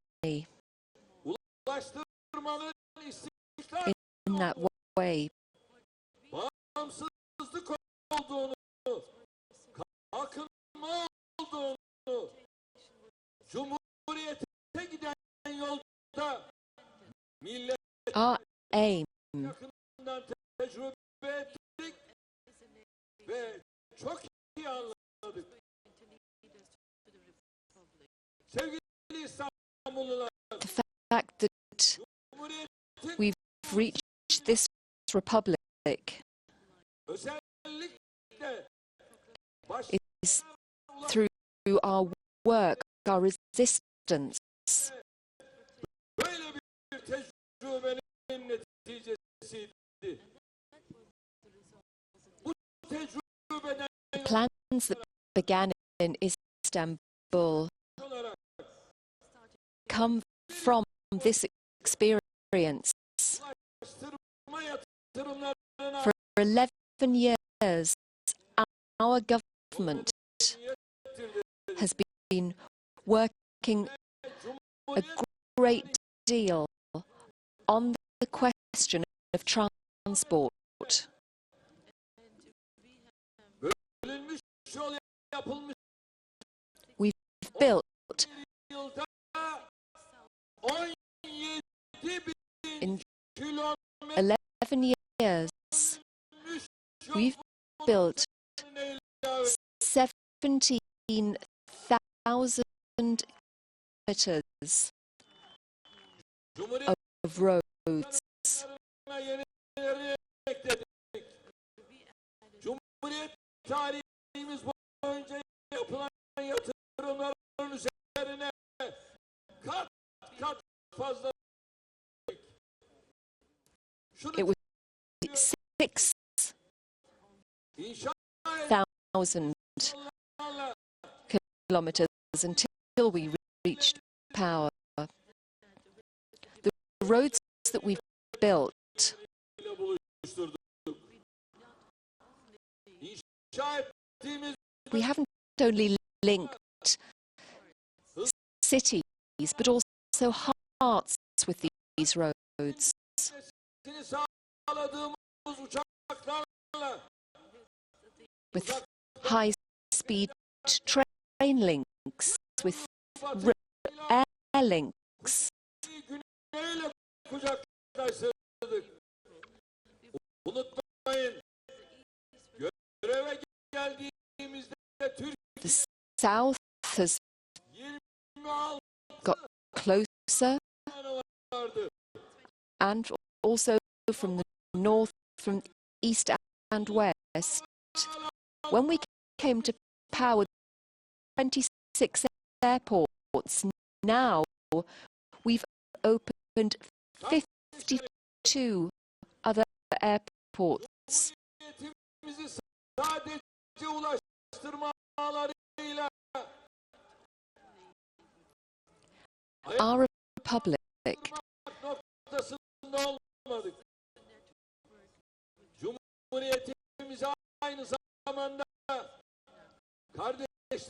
in that way. Our aim the fact that we've reached this republic is through our work, our resistance. The plans that began in Istanbul come from this experience. For 11 years, our government has been working a great deal on the question of transport. We've built in 11 years, we've built 17,000 kilometers of roads. It was 6,000 kilometers until we reached power. The roads that we've built we haven't only linked cities but also hearts with these roads. With high-speed train links, with air links. The south has got closer, and also from the north, from east and west. When we came to power, 26 airports. Now we've opened 52 other airports. Our republic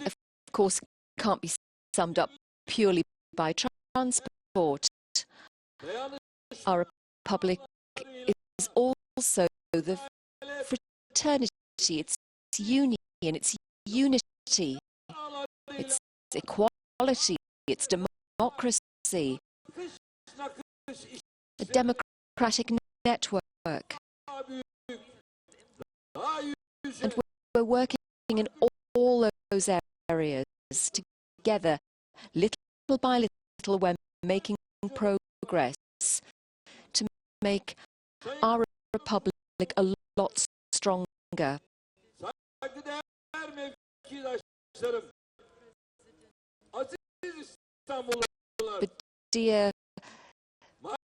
of course can't be summed up purely by transport. Our republic is also the fraternity, its union, its unity, its equality, its democracy, a democratic network. And we're working in all those areas together, little by little. We're making progress to make our republic a lot stronger. But dear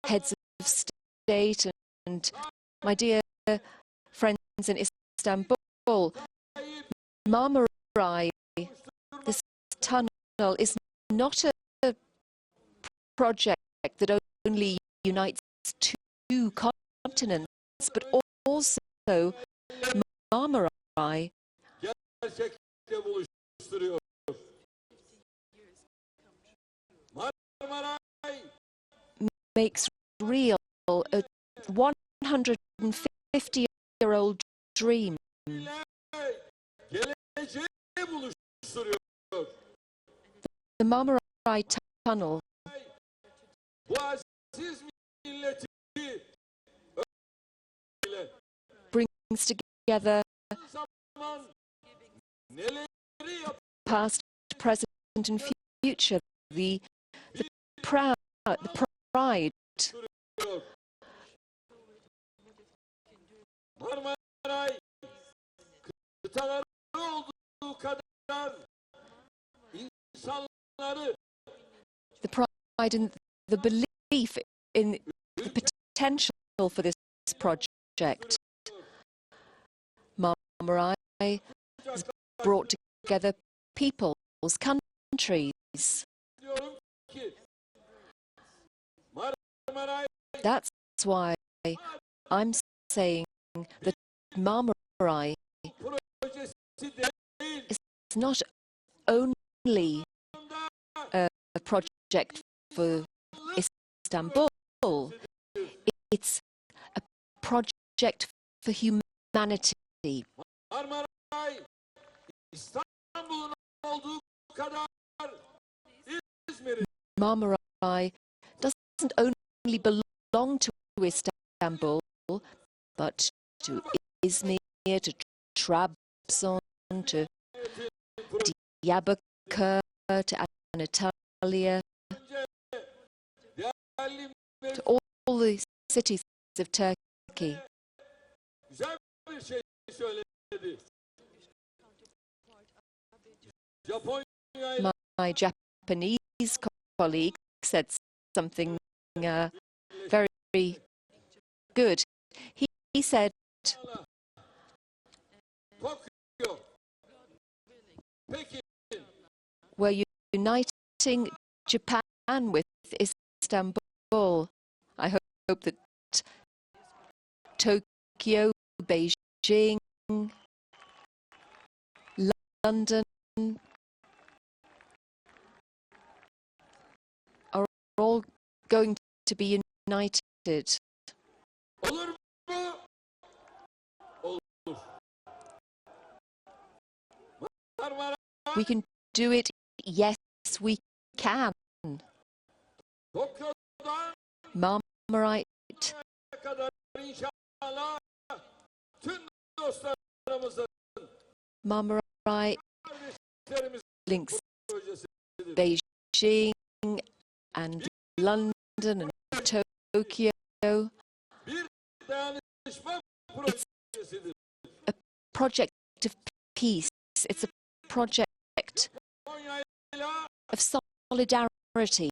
heads of state and my dear friends in Istanbul, Marmaray, this tunnel, is not a project that only unites two continents, but also Marmaray makes real a 150-year-old dream. The Marmaray Tunnel brings together past, present and future, the pride. The pride and the belief in the potential for this project. Marmaray has brought together peoples, countries. That's why I'm saying that Marmaray is not only a project for Istanbul, it's a project for humanity. Marmaray doesn't only belong to Istanbul, but to Izmir, to Trabzon, to Diyarbakir, to Anatolia, to all the cities of Turkey. My Japanese colleague said something very good. He said, we're uniting Japan with Istanbul. I hope that Tokyo, Beijing, London are all going to be united. We can do it. Yes, we can. Marmaray links Beijing and London and Tokyo. It's a project of peace. It's a project of solidarity.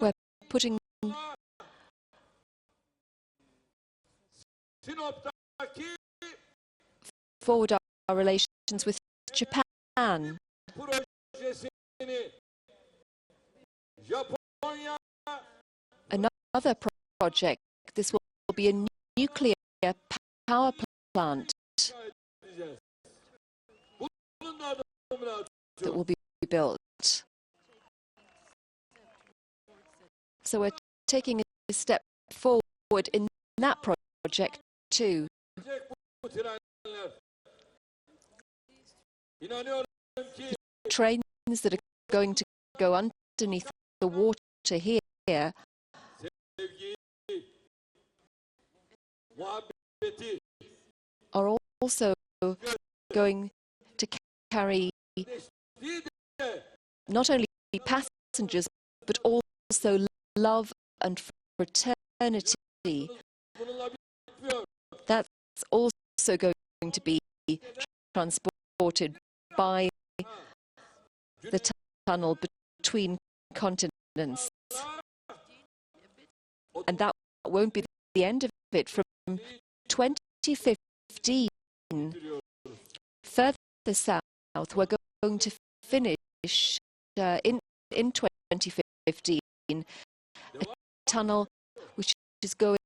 We're putting forward our relations with Japan. Another project, this will be a nuclear power plant that will be built. So we're taking a step forward in that project too. The trains that are going to go underneath the water here are also going to carry not only passengers but also love and fraternity. That's also going to be transported by the tunnel between continents. And that won't be the end of it. From 2015, further south, we're going to finish in 2015 a tunnel which is going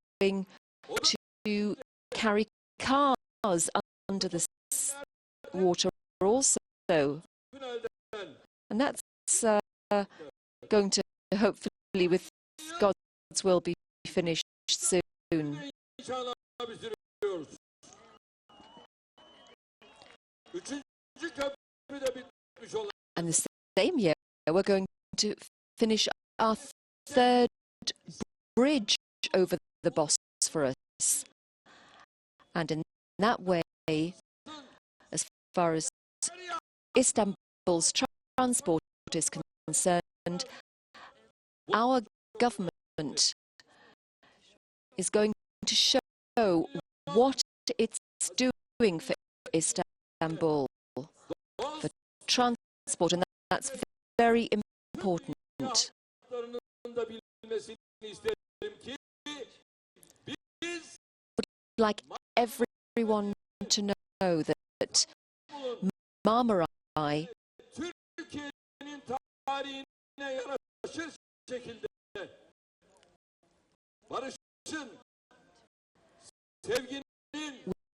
to carry cars under the water also. And that's going to hopefully, with God's will, be finished soon. And the same year, we're going to finish our third bridge over the Bosporus. And in that way, as far as Istanbul's transport is concerned, our government is going to show what it's doing for Istanbul, for transport, and that's very important. I'd like everyone to know that Marmaray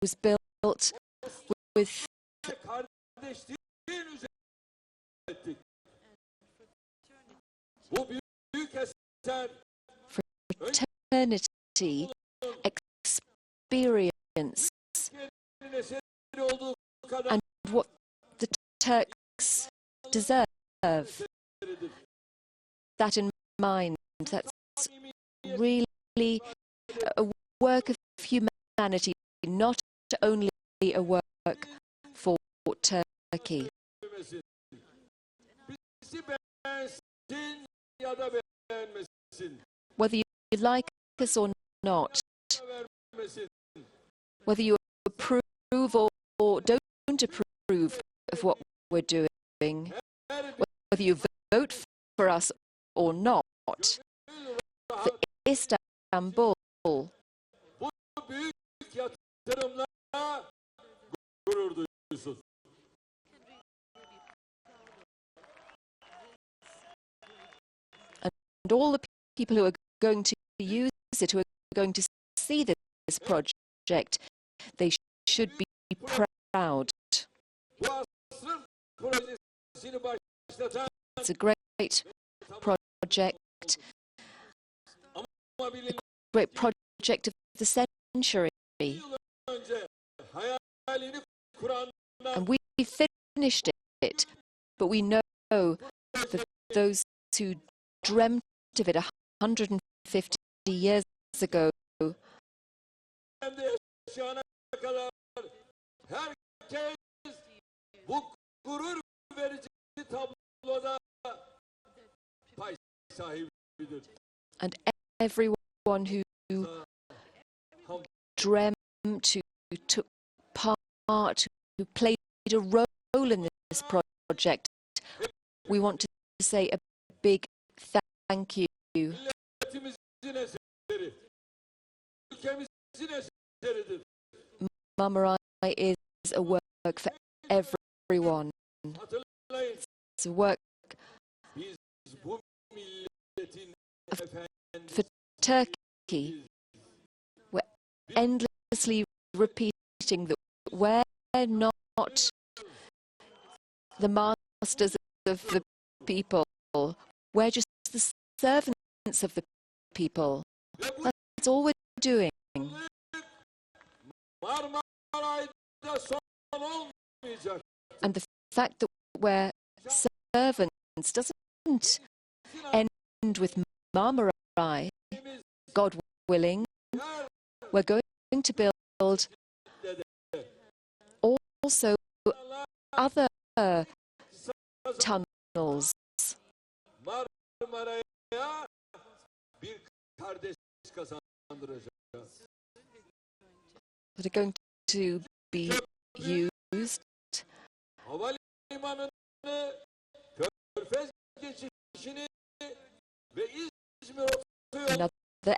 was built with fraternity, experience, and what the Turks deserve. That in mind, that's really a work of humanity, not only a work for Turkey. Whether you like us or not, whether you approve or don't approve of what we're doing, whether you vote for us or not, for Istanbul, and all the people who are going to use it, who are going to see this project, they should be proud. It's a great project, a great project of the century. And we finished it, but we know that those who dreamt of it 150 years ago and everyone who dreamt, who took part, who played a role in this project, we want to say a big thank you. Marmaray is a work for everyone. It's a work for Turkey. We're endlessly repeating that we're not the masters of the people. We're just the servants of the people. That's all we're doing. And the fact that we're servants doesn't end with Marmaray. God willing, we're going to build also other tunnels. That are going to be used. Another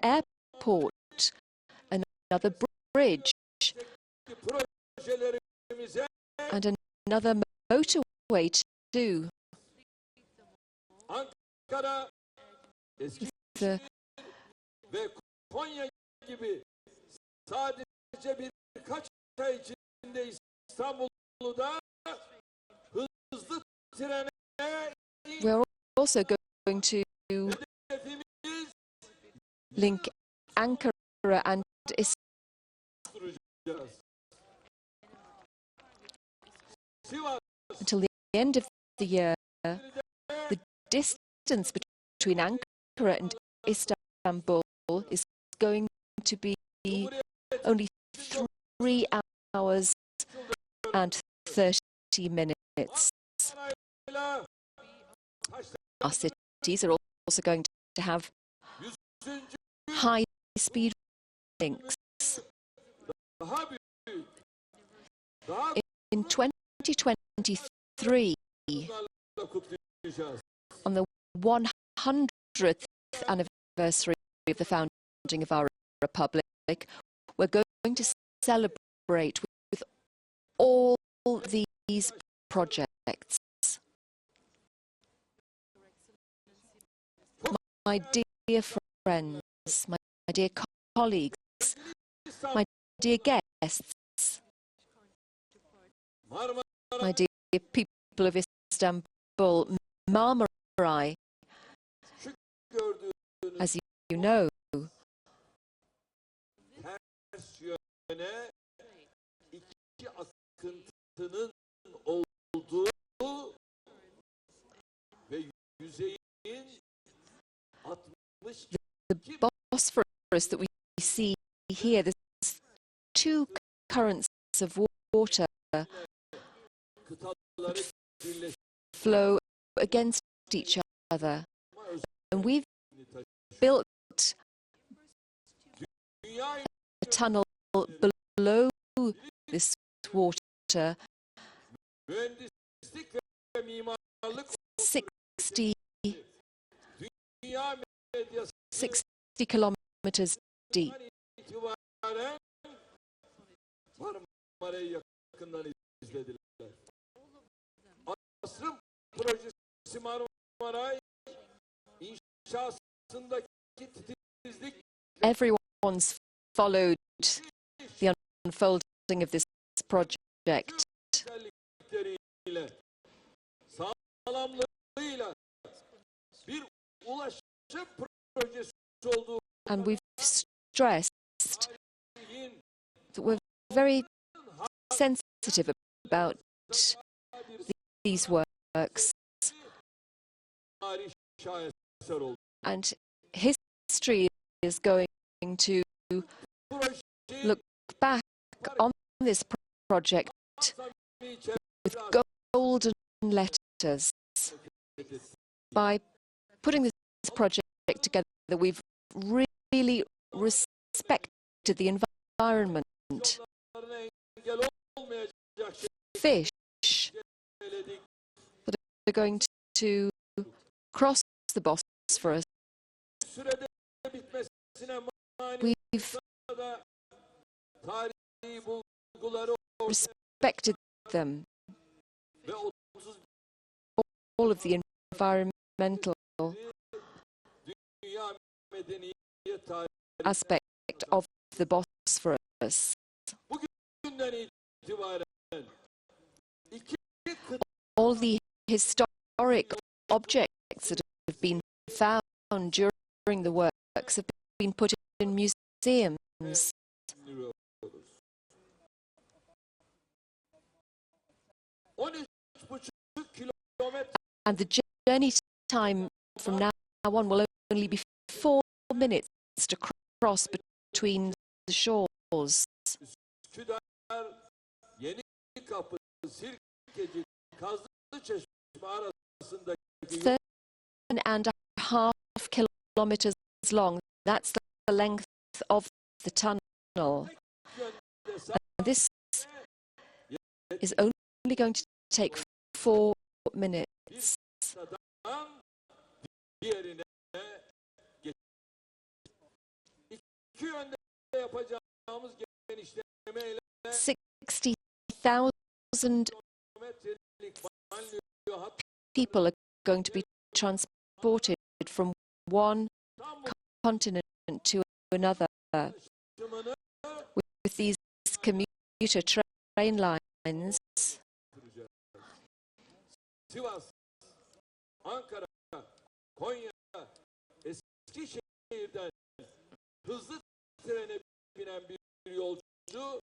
airport, another bridge, and another motorway too. The sadece birkaç ay içinde İstanbul'da hızlı trene also going to link Ankara and until the end of the year. The distance between Ankara and Istanbul is going to be only 3 hours and 30 minutes. Our cities are also going to have high-speed links. In 2023, on the 100th anniversary of the founding of our republic, we're going to celebrate with all these projects. My dear friends, my dear colleagues, my dear guests, my dear people of Istanbul, Marmaray, as you know, the Bosporus that we see here, there's 2 currents of water that flow against each other, and we've built a tunnel below this water 60 kilometers deep. Everyone's followed the unfolding of this project. And we've stressed that we're very sensitive about these works, and history is going to look back on this project with golden letters. By putting this project together, we've really respected the environment. Fish that are going to cross the Bosporus, we've respected them. All of the environmental aspect of the Bosporus. All the historic objects that have been found during the works have been put in museums. And the journey time from now on will only be 4 minutes to cross between the shores. 7.5 kilometers long. That's the length of the tunnel. And this is only going to take 4 minutes. $60,000 people are going to be transported from one continent to another with these commuter train lines. Konya Eskişehir'den hızlı trene binen bir yolcu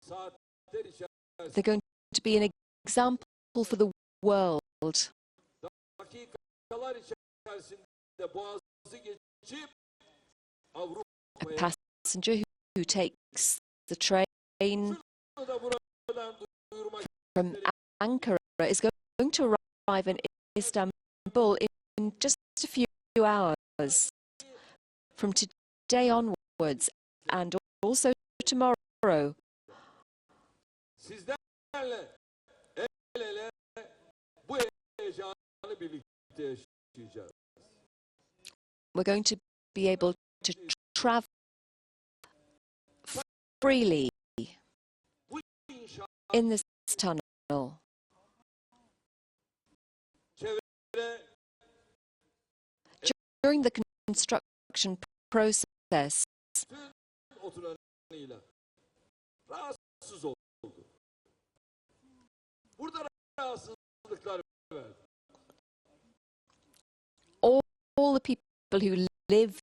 saatler içerisinde They're going to be an example for the world. dakikalar içerisinde boğazı geçip A passenger who takes the train from Ankara is going to arrive in Istanbul in just a few hours. From today onwards and also tomorrow. Sizlerle el ele bu heyecanı birlikte yaşayacağız. We're going to be able to travel freely in this tunnel. During the construction process, Oturanıyla rahatsız oldu. Burada rahatsızlıklar verdi. all the people who lived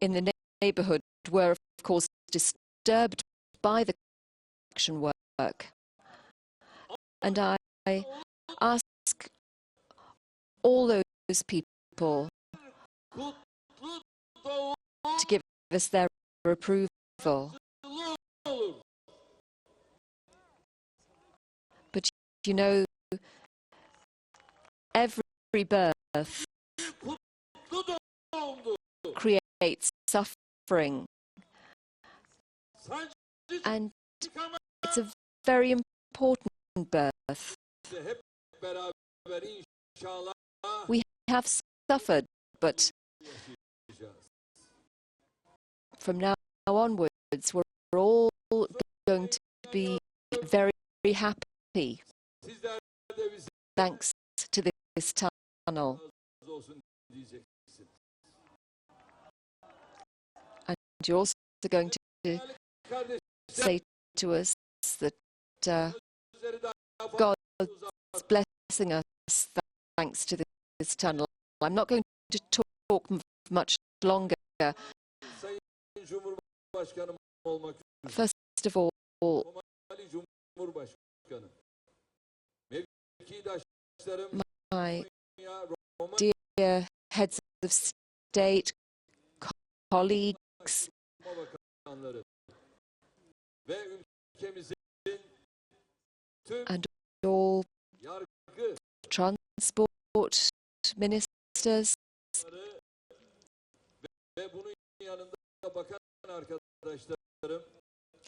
in the neighbourhood were, of course, disturbed by the construction work. And I ask all those people to give us their approval. But you know, every birth creates suffering, and it's a very important birth. We have suffered, but from now onwards, we're all going to be very, very happy, thanks to this tunnel. And you're also going to say to us that God's blessing us thanks to this tunnel. I'm not going to talk much longer. First of all, my dear heads of state, colleagues, and all transport ministers,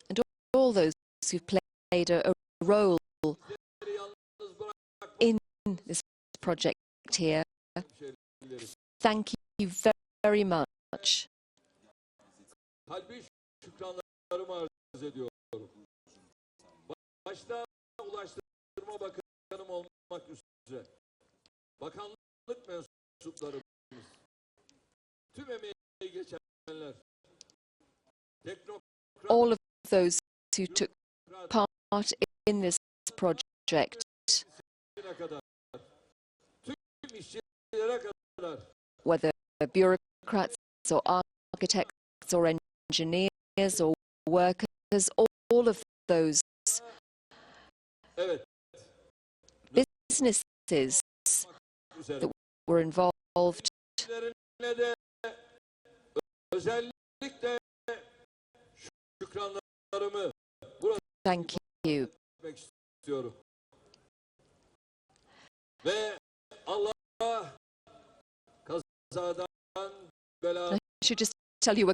and all those who've played a role in this project here. Thank you very much. Başta Ulaştırma Bakanım olmak üzere bakanlık mensuplarımız, tüm emeği geçenler, all of those who took part in this project, whether bureaucrats or architects or engineers or workers, all of those businesses that were involved. Thank you. I should just tell you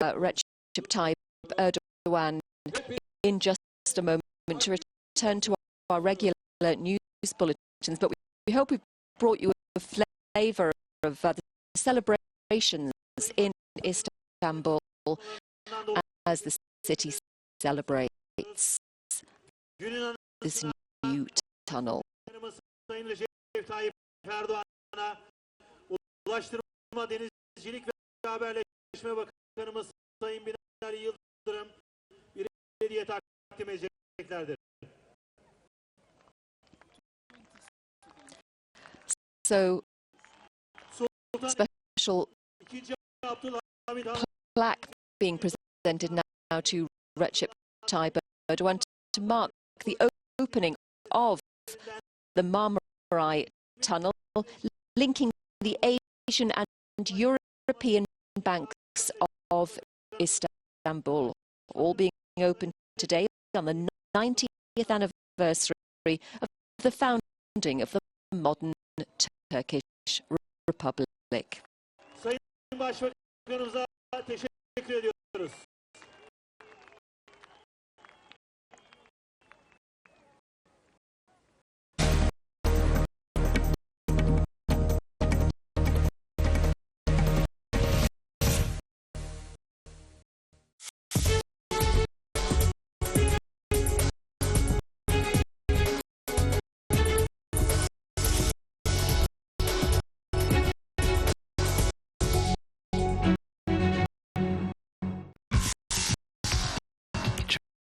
about Recep Tayyip Erdogan in just a moment to return to our regular news bulletins, but we hope we've brought you a flavour of the celebrations in Istanbul as the city celebrates this new tunnel. Ulaştırma, Denizcilik ve Haberleşme Bakanımız Sayın Binali Yıldırım bir hediye takdim edeceklerdir. also special plaque being presented now to Recep Tayyip Erdogan to mark the opening of the Marmaray tunnel, linking the Asian and European banks of Istanbul, all being opened today on the 90th anniversary of the founding of the modern Turkish Republic. Sayın Başbakanımıza teşekkür ediyoruz.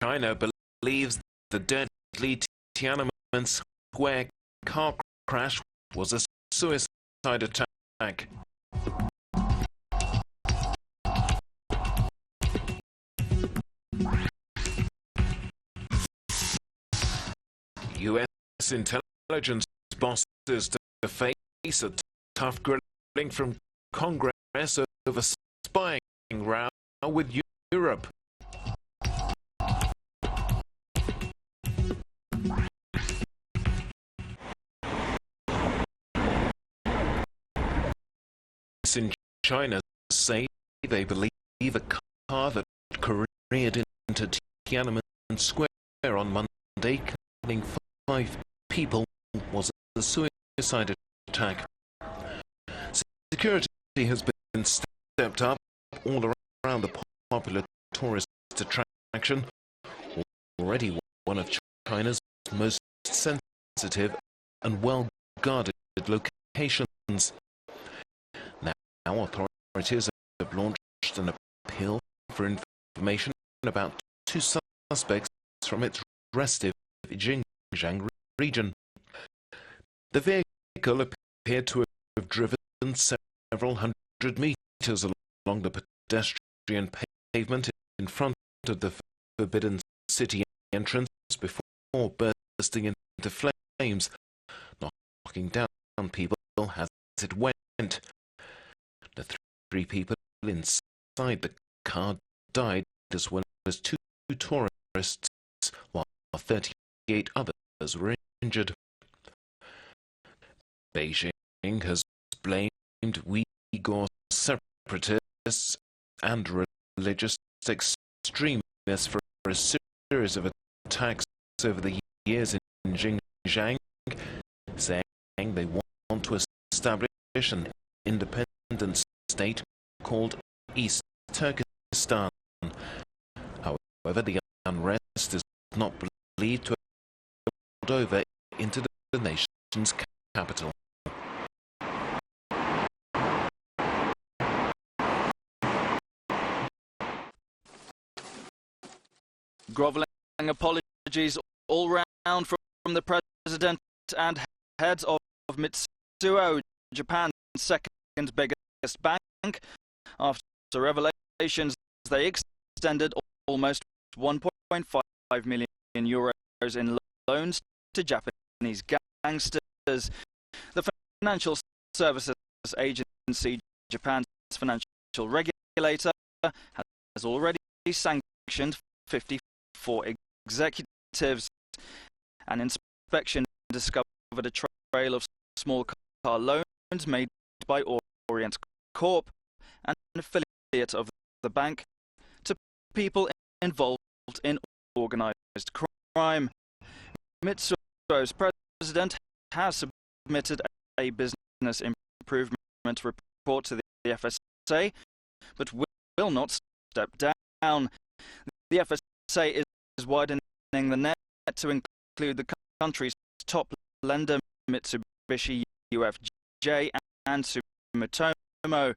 China believes the deadly Tiananmen Square car crash was a suicide attack. U.S. intelligence bosses to face a tough grilling from Congress over spying row with Europe. In China say they believe a car that careered into Tiananmen Square on Monday, killing 5 people, was a suicide attack. Security has been stepped up all around the popular tourist attraction, already one of China's most sensitive and well-guarded locations. Now authorities have launched an appeal for information about 2 suspects from its restive Xinjiang region. The vehicle appeared to have driven several hundred meters along the pedestrian pavement in front of the forbidden city entrance before bursting into flames, knocking down people as it went. The 3 people inside the car died, as well as 2 tourists, while 38 others were injured. Beijing has blamed Uyghur separatists and religious extremists for a series of attacks over the years in Xinjiang, saying they want to establish an independent state called East Turkestan. However, the unrest is not believed to have rolled over into the nation's capital. Grovelling apologies all round from the president and heads of Mitsuo, Japan's second biggest bank, after revelations they extended almost 1.5 million euros in loans to Japanese gangsters. The Financial Services Agency, Japan's financial regulator, has already sanctioned 54 executives. An inspection discovered a trail of small car loans made by Orient Corp, an affiliate of the bank, to people involved in organised crime. Mitsuo's president has submitted a business improvement report to the FSA, but will not step down. The FSA is widening the net to include the country's top lender, Mitsubishi UFJ and Sumitomo,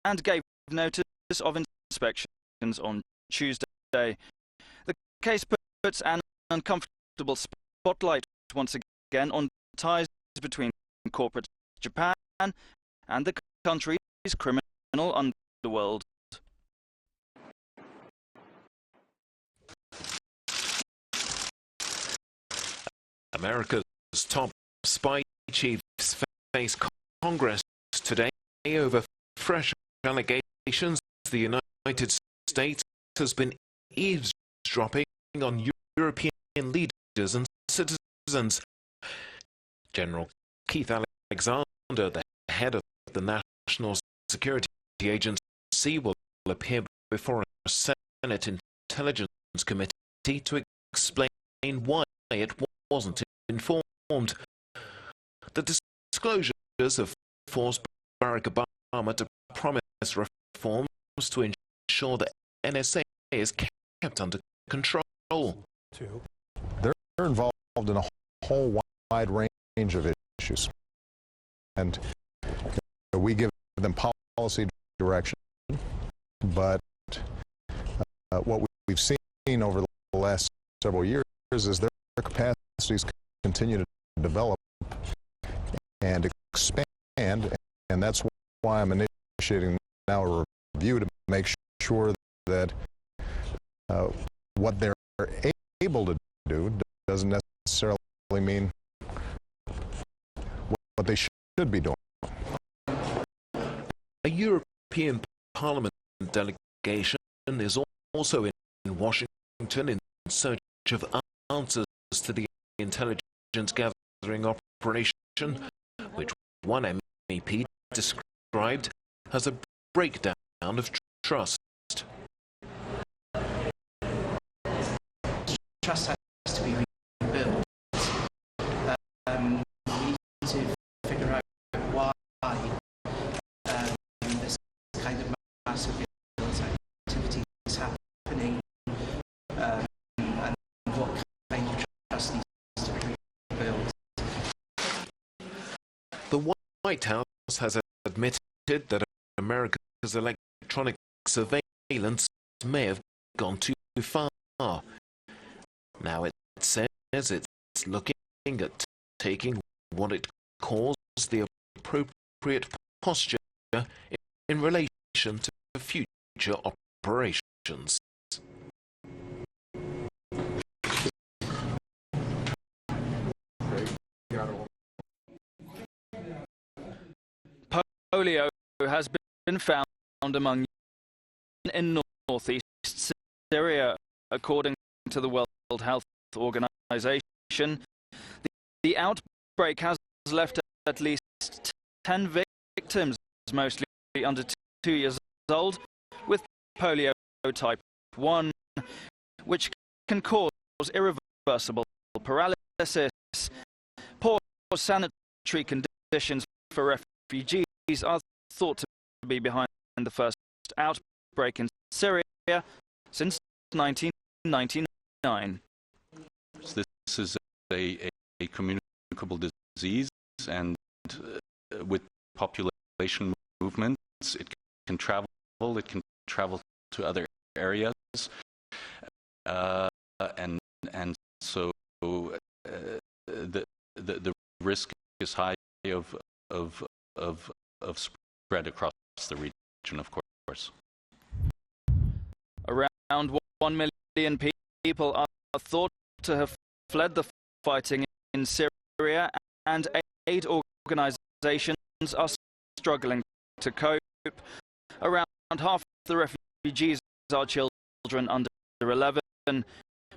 and gave notice of inspections on Tuesday. The case puts an uncomfortable spotlight once again on ties between corporate Japan and the country's criminal underworld. America's top spy chiefs face Congress today over fresh allegations the United States has been eavesdropping on European leaders and citizens. General Keith Alexander, the head of the National Security Agency, will appear before a Senate Intelligence Committee to explain why it wasn't informed. The disclosures have forced Barack Obama to promise reforms to ensure that NSA is kept under control. They're involved in a whole wide range of issues, and we give them policy direction, but what we've seen over the last several years is their capacities continue to develop and expand, and that's why I'm initiating now a review to make sure that what they're able to do doesn't necessarily mean what they should be doing. A European Parliament delegation is also in Washington in search of answers to the intelligence gathering operation, which one MEP described as a breakdown of trust. Trust has to be rebuilt. We need to figure out why this kind of mass surveillance activity is happening, and what kind of trust needs to be rebuilt. The White House has admitted that America's electronic surveillance may have gone too far. Now it says it's looking at taking what it calls the appropriate posture in relation to future operations. Polio has been found among in northeast Syria, according to the World Health Organization. The outbreak has left at least 10 victims, mostly under 2 years old, with polio type 1, which can cause irreversible paralysis. Poor sanitary conditions for refugees are thought to be behind the first outbreak in Syria since 1999. This is a communicable disease, and with population movements, it can travel to other areas, and so the risk is high of spread across the region, of course. Around 1 million people are thought to have fled the fighting in Syria, and aid organizations are struggling to cope. Around half the refugees are children under 11,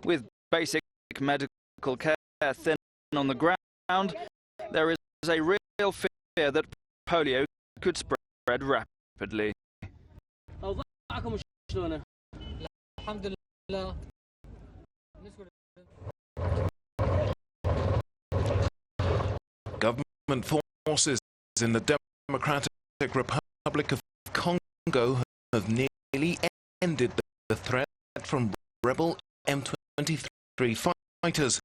with basic medical care thin on the ground. There is a real fear that polio could spread rapidly. Government forces in the Democratic Republic of Congo have nearly ended the threat from rebel M23 fighters.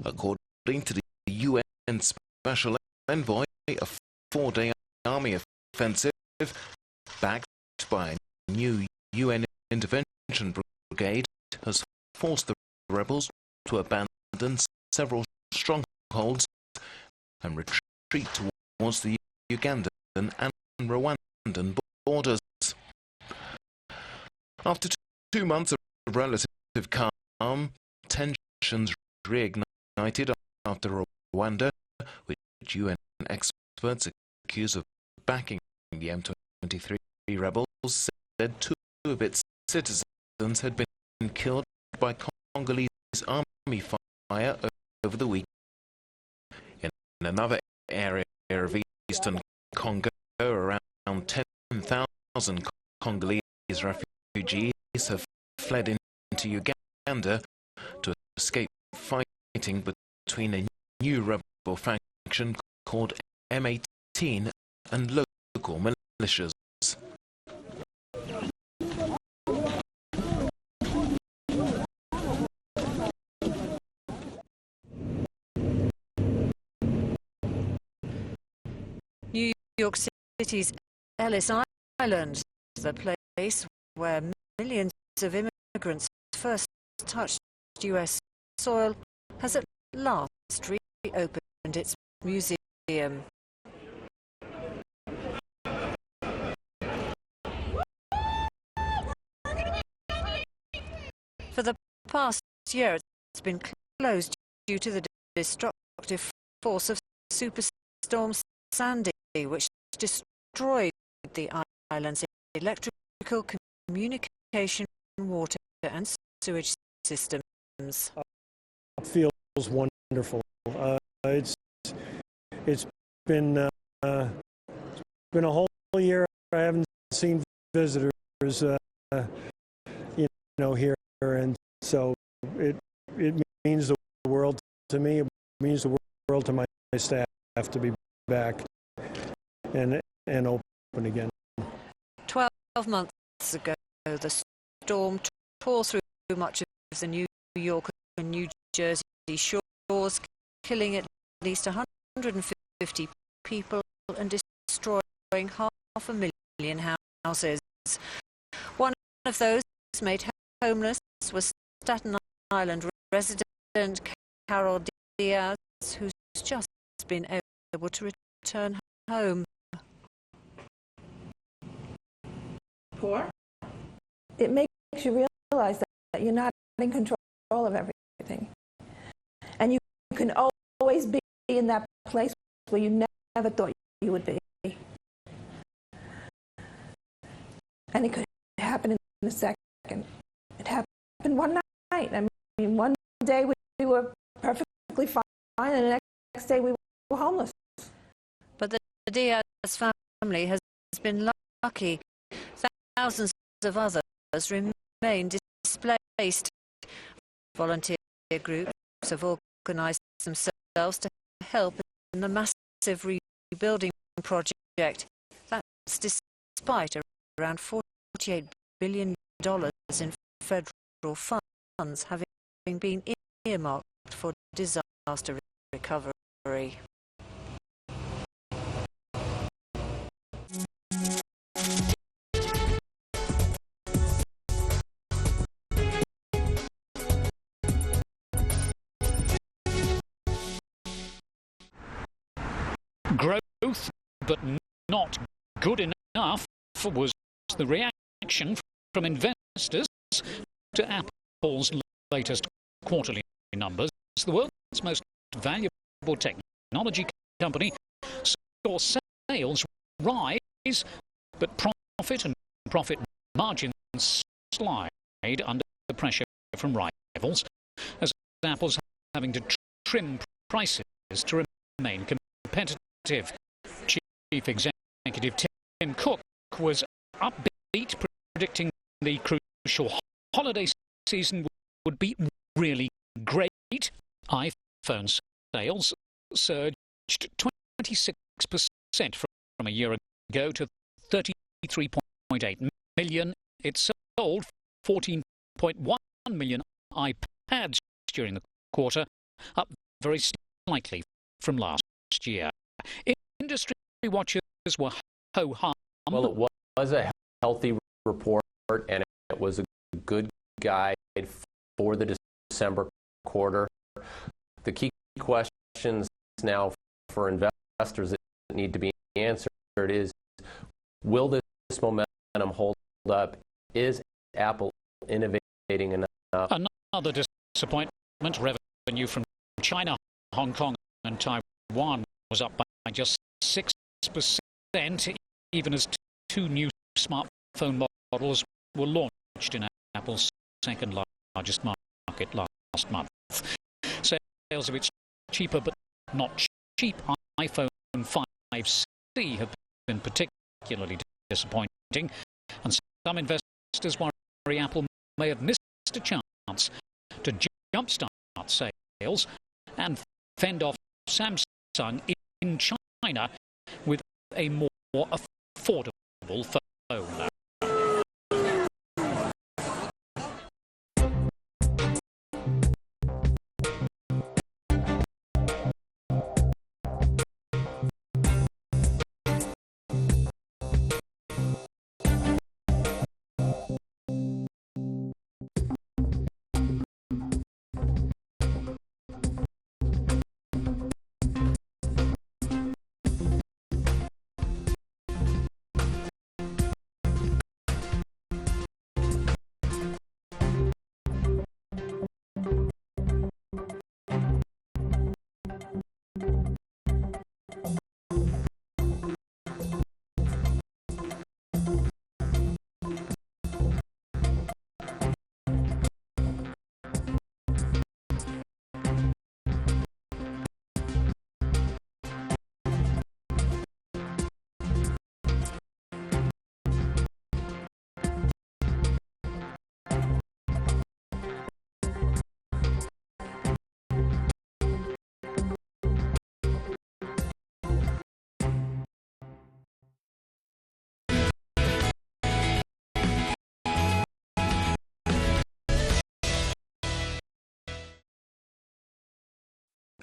According to the UN Special Envoy, a 4-day army offensive backed by a new UN intervention brigade has forced the rebels to abandon several strongholds and retreat towards the Ugandan and Rwandan borders. After 2 months of relative calm, tensions reignited after Rwanda, which UN experts accuse of backing the M23 rebels, said 2 of its citizens had been killed by Congolese army fire over the week. In another area of eastern Congo, around 10,000 Congolese refugees have fled into Uganda to escape fighting between a new rebel faction called M18 and local militias. New York City's Ellis Island, the place where millions of immigrants first touched US soil, has at last reopened its museum. For the past year, it's been closed due to the destructive force of Superstorm Sandy, which destroyed the island's electrical, communication, water and sewage systems. It feels wonderful. It's been a whole year I haven't seen visitors, here, and so it means the world to me. It means the world to my staff to be back and open again. 12 months ago, the storm tore through much of the New York and New Jersey shores, killing at least 150 people and destroying 500,000 houses. One of those made homeless was Staten Island resident Carol Diaz, who's just been able to return home. Poor? It makes you realize that you're not in control of everything. And you can always be in that place where you never thought you would be. And it could happen in a second. It happened one night. I mean, one day we were perfectly fine, and the next day we were homeless. But the Diaz family has been lucky. Thousands of others remain displaced. Volunteer groups have organised themselves to help in the massive rebuilding project. That's despite around $48 billion in federal funds having been earmarked for disaster recovery. Growth, but not good enough, was the reaction from investors to Apple's latest quarterly numbers. The world's most valuable technology company saw sales rise, but profit and profit margins slide under the pressure from rivals, as Apple's having to trim prices to remain competitive. Chief Executive Tim Cook was upbeat, predicting the crucial holiday season would be really great. iPhone sales surged 26% from a year ago to 33.8 million. It sold 14.1 million iPads during the quarter, up very slightly from last year. Industry watchers were ho-hum. Well, it was a healthy report, and it was a good guide for the December quarter. The key questions now for investors investors that need to be answered is, will this momentum hold up? Is Apple innovating enough? Another disappointment. Revenue from China, Hong Kong and Taiwan was up by just 6%, even as two new smartphone models were launched in Apple's second largest market last month. Sales of its cheaper but not cheap iPhone 5C have been particularly disappointing, and some investors worry Apple may have missed a chance to jumpstart sales and fend off Samsung in China with a more affordable phone.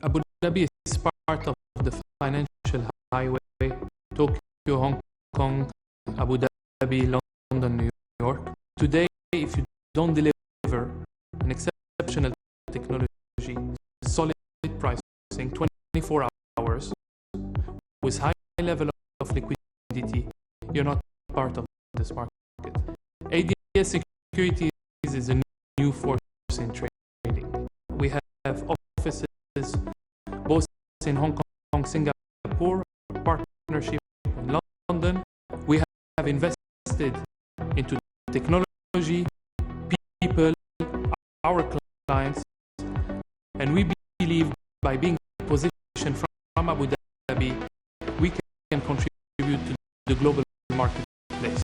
Abu Dhabi is part of the financial highway, Tokyo, Hong Kong, Abu Dhabi, London, New York. Today, if you don't deliver an exceptional technology, solid pricing, 24 hours, with high level of liquidity, you're not part of this market. ADS Securities is a new force in trading. We have offices both in Hong Kong, Singapore, partnership in London. We have invested into technology, people, our clients, and we believe by being positioned from Abu Dhabi, we can contribute to the global marketplace.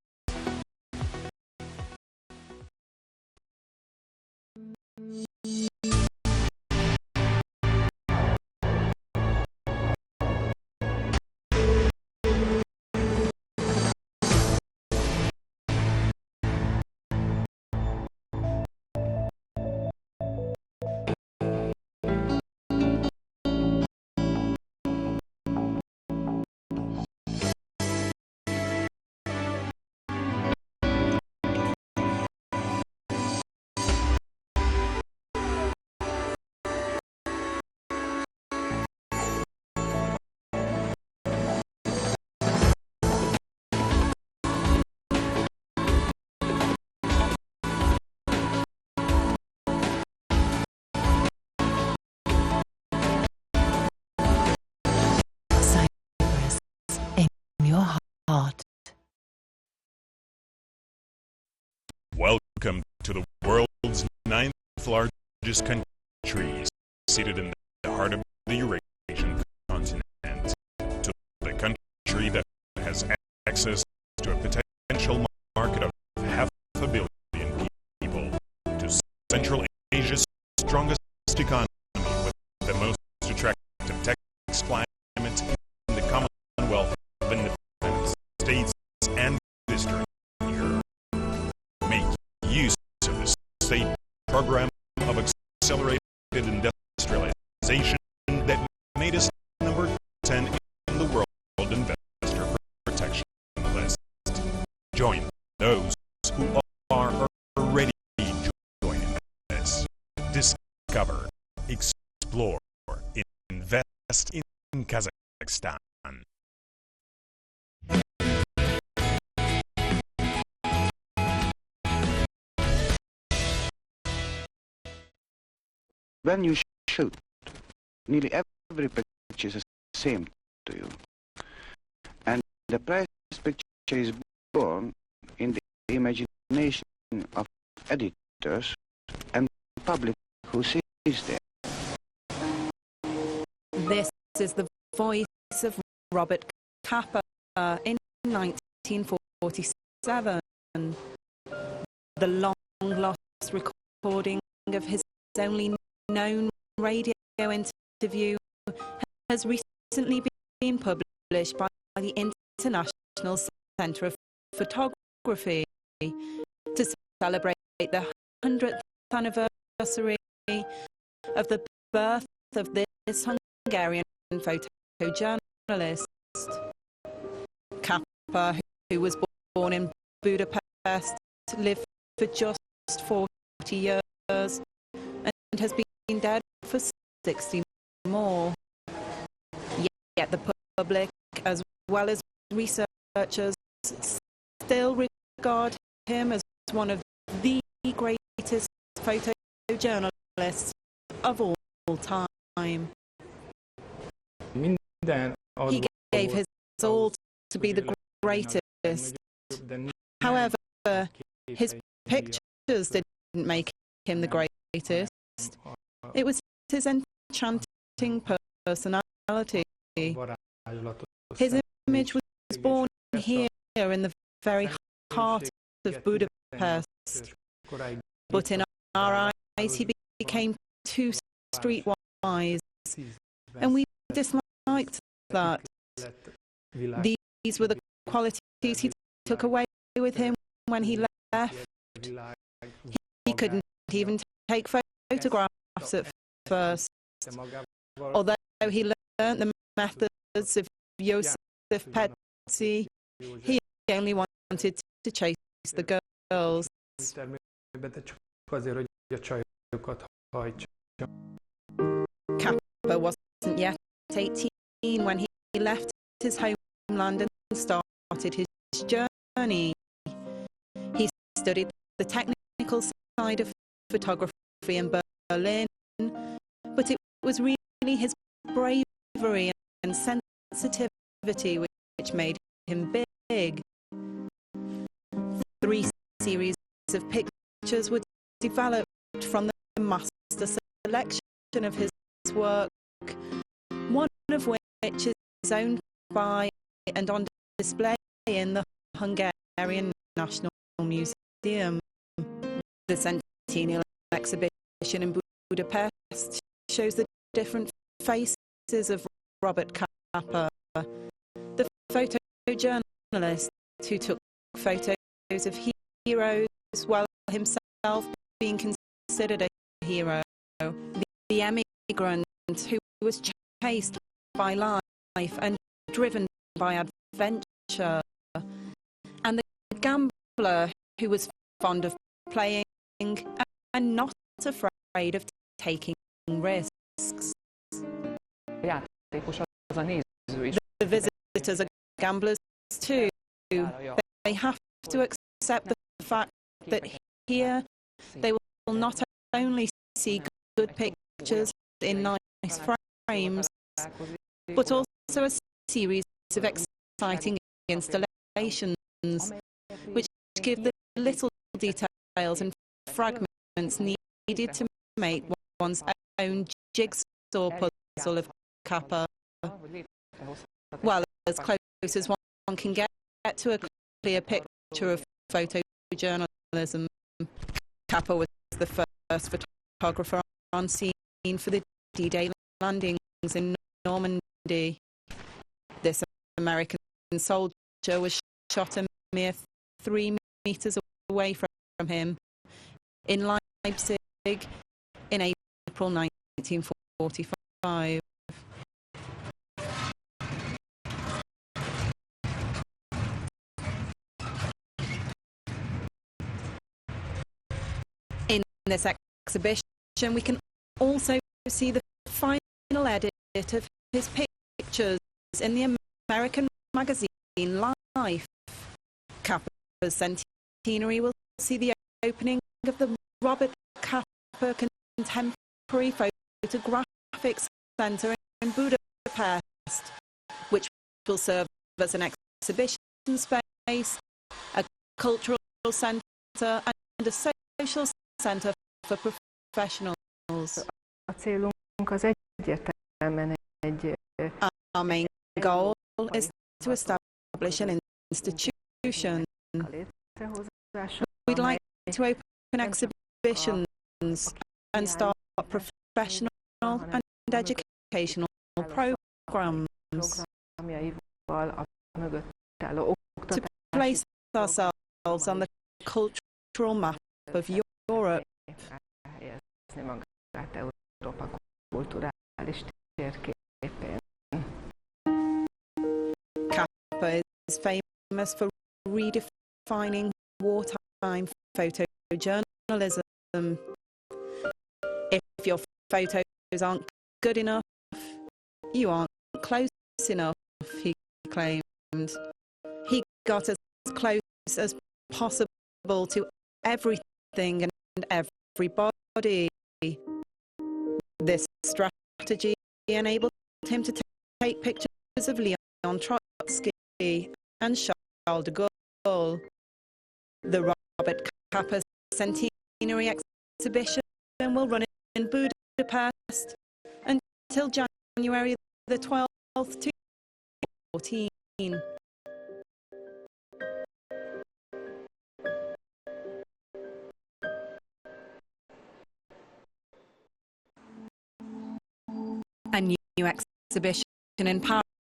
Welcome to the world's 9th largest country, seated in the heart of the Eurasian continent, to the country that has access to a potential market of 500 million people, to Central Asia's strongest economy with the most attractive tax climate in the Commonwealth of Independent States and District. Use of the state program of accelerated industrialization that made us number 10 in the world investor protection list. Join those who are already joining us. Discover, explore, invest in Kazakhstan. when you shoot, nearly every picture is the same to you. And the prize picture is born in the imagination of editors and the public who sees them. This is the voice of Robert Capa in 1947. The long-lost recording of his only known radio interview has recently been published by the International Centre of Photography to celebrate the 100th anniversary of the birth of this Hungarian photojournalist. Capa, who was born in Budapest, lived for just 40 years and has been dead for 60 more. Yet the public, as well as researchers, still regard him as one of the greatest photojournalists of all time. He gave his all to be the greatest. However, his pictures didn't make him the greatest. It was his enchanting personality. His image was born here in the very heart of Budapest. But in our eyes, he became too streetwise, and we disliked that. These were the qualities he took away with him when he left. He couldn't even take photographs at first. Although he learnt the methods of Joseph Petsy, he only wanted to chase the girls. Capa wasn't yet 18 when he left his homeland and started his journey. He studied the technical side of photography in Berlin, but it was really his bravery and sensitivity which made him big. 3 series of pictures were developed from the master selection of his work, one of which is owned by and on display in the Hungarian National Museum. The Centennial exhibition in Budapest shows the different faces of Robert Capa, the photojournalist who took photos of heroes while himself being considered a hero, the emigrant who was chased by life and driven by adventure, and the gambler who was fond of playing and not afraid of taking risks. The visitors are gamblers too. They have to accept the fact that here they will not only see good pictures in nice frames, but also a series of exciting installations which give the little details and fragments needed to make one's own jigsaw puzzle of Capa. Well, as close as one can get to a clear picture of photojournalism, Capa was the first photographer on scene for the D-Day landings in Normandy. This American soldier was shot a mere 3 meters away from him in Leipzig in April 1945. In this exhibition, we can also see the final edit of his pictures in the American magazine Life. Capa's centenary will see the opening of the Robert Capa Contemporary photographic centre in Budapest, which will serve as an exhibition space, a cultural centre and a social centre for professionals. Our main goal is to establish an institution. We'd like to open exhibitions and start professional and educational programs to place ourselves on the cultural map of Europe. Kappa is famous for redefining wartime photojournalism. If your photos aren't good enough, you aren't close enough, he claimed. He got as close as possible to everything and everybody. This strategy enabled him to take pictures of Leon Trotsky and Charles de Gaulle. The Robert Capa Centenary Exhibition will run in Budapest until January the 12th, 2014. A new exhibition in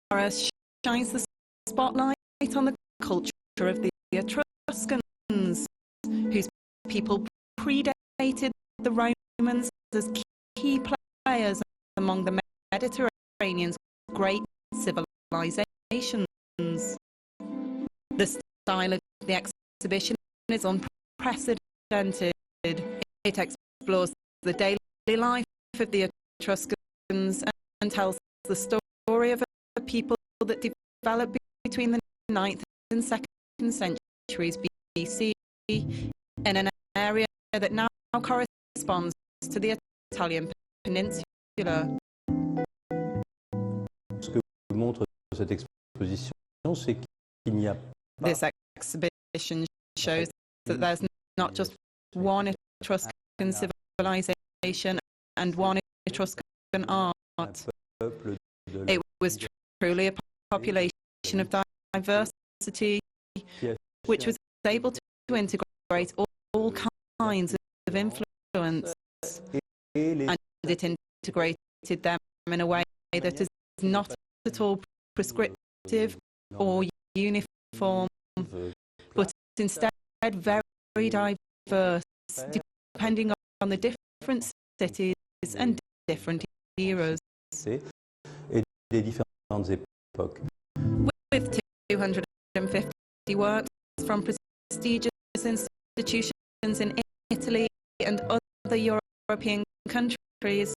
Paris shines the spotlight on the culture of the Etruscans, whose people predated the Romans as key players among the Mediterranean's great civilizations. The style of the exhibition is unprecedented. It explores the daily life of the Etruscans and tells the story of a people that developed between the 9th and 2nd centuries BC in an area that now corresponds to the Italian peninsula. Ce que montre cette exposition, c'est qu'il n'y a pas. This exhibition shows that there's not just one Etruscan civilization and one Etruscan art. It was truly a population of diversity, which was able to integrate all kinds of influence, and it integrated them in a way that is not at all prescriptive or uniform, but instead very diverse, depending on the different cities and different eras. Et des différentes époques. With 250 works from prestigious institutions in Italy and other European countries,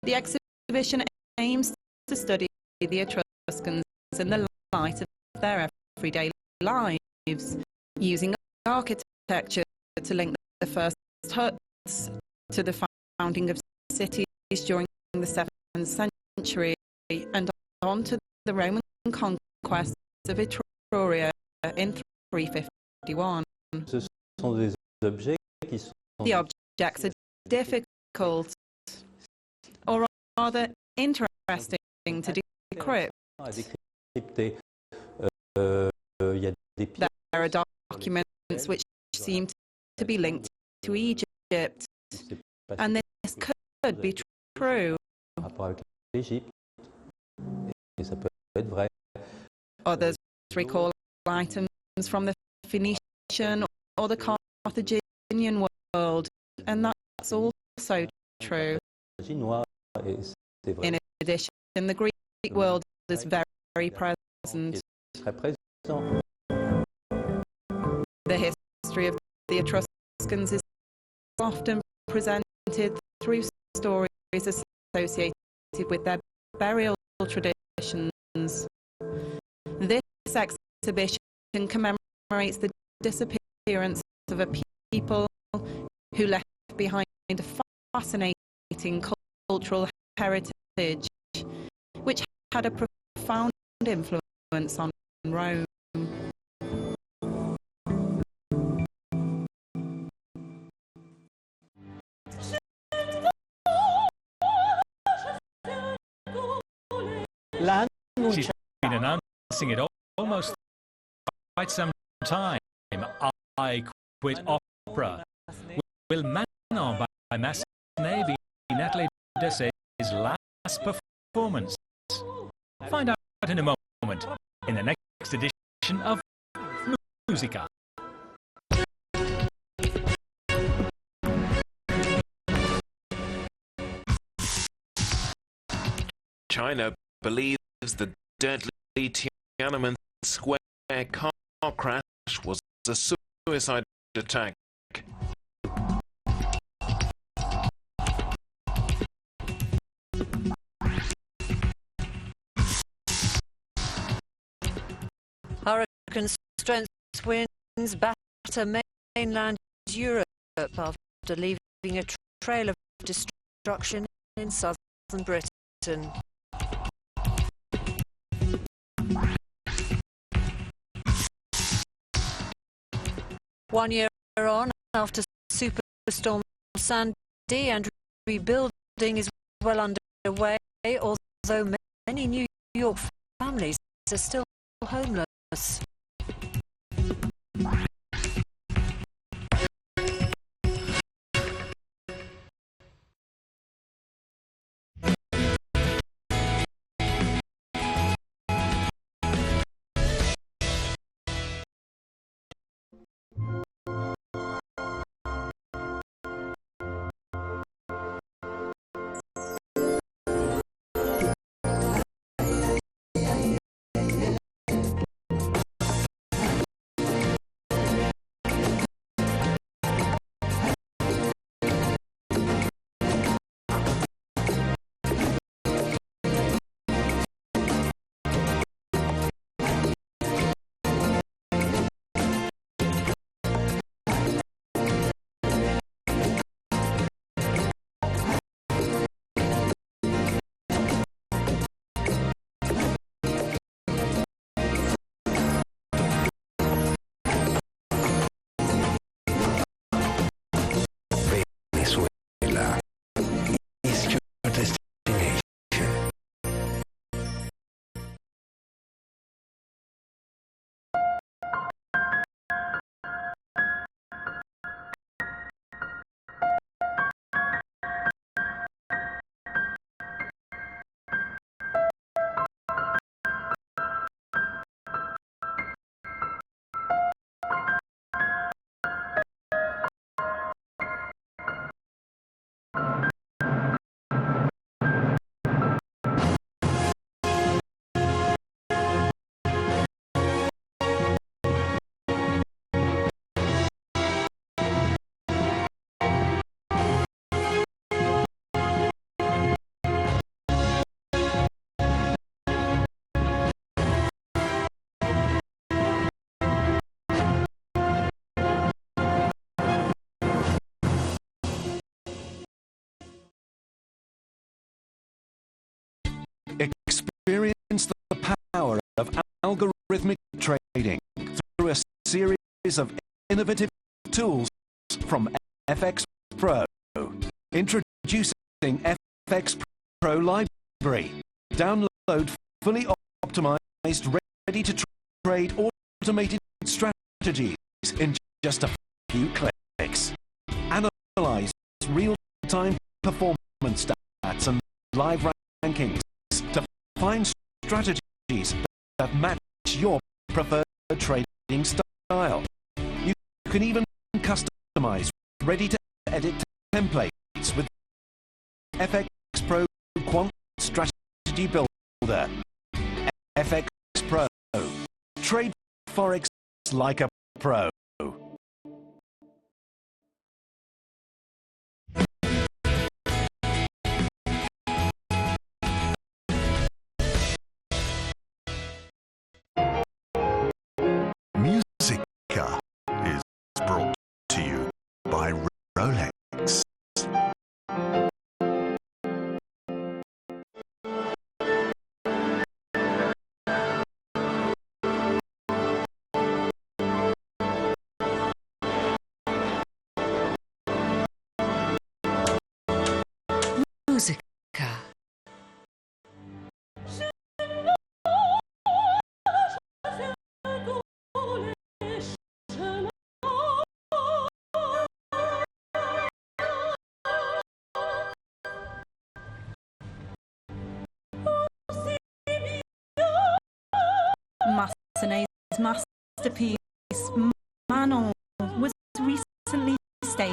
the exhibition aims to study the Etruscans in the light of their everyday lives, using architecture to link the first huts to the founding of cities during the 7th century and on to the Roman conquest of Etruria in 351. Ce sont des objets qui sont. The objects are difficult, or rather interesting to decrypt. There are documents which seem to be linked to Egypt, and this could be true. Others recall items from the Phoenician or the Carthaginian world, and that's also true. In addition, the Greek world is very present. The history of the Etruscans is often presented through stories associated with their burial traditions. This exhibition commemorates the disappearance of a people who left behind a fascinating cultural heritage, which had a profound influence on Rome. She's been announcing it almost quite some time. I quit opera. Will Manon by Massenet be Nathalie Dessay's last performance? Find out in a moment in the next edition of Musica. China believes the deadly Tiananmen Square car crash was a suicide attack. Hurricane strength winds batter mainland Europe after leaving a trail of destruction in southern Britain. One year on, after Superstorm Sandy, and rebuilding is well underway, although many New York families are still homeless. Experience the power of algorithmic trading through a series of innovative tools from FX Pro. Introducing FX Pro Library. Download fully optimized, ready-to-trade automated strategies in just a few clicks. Analyze real-time performance stats and live rankings to find strategies that match your preferred trading style. You can even customize ready-to-edit templates with FX Pro Quant Strategy Builder. FX Pro. Trade Forex like a pro. Musica is brought to you by Rolex. Musica. Massenet's masterpiece, Manon, was recently staged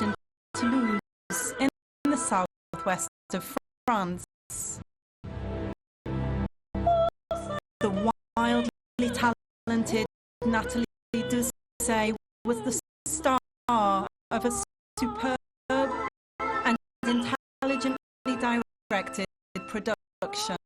in Toulouse, in the southwest of France. The wildly talented Nathalie Doucet was the star of a superb and intelligently directed production.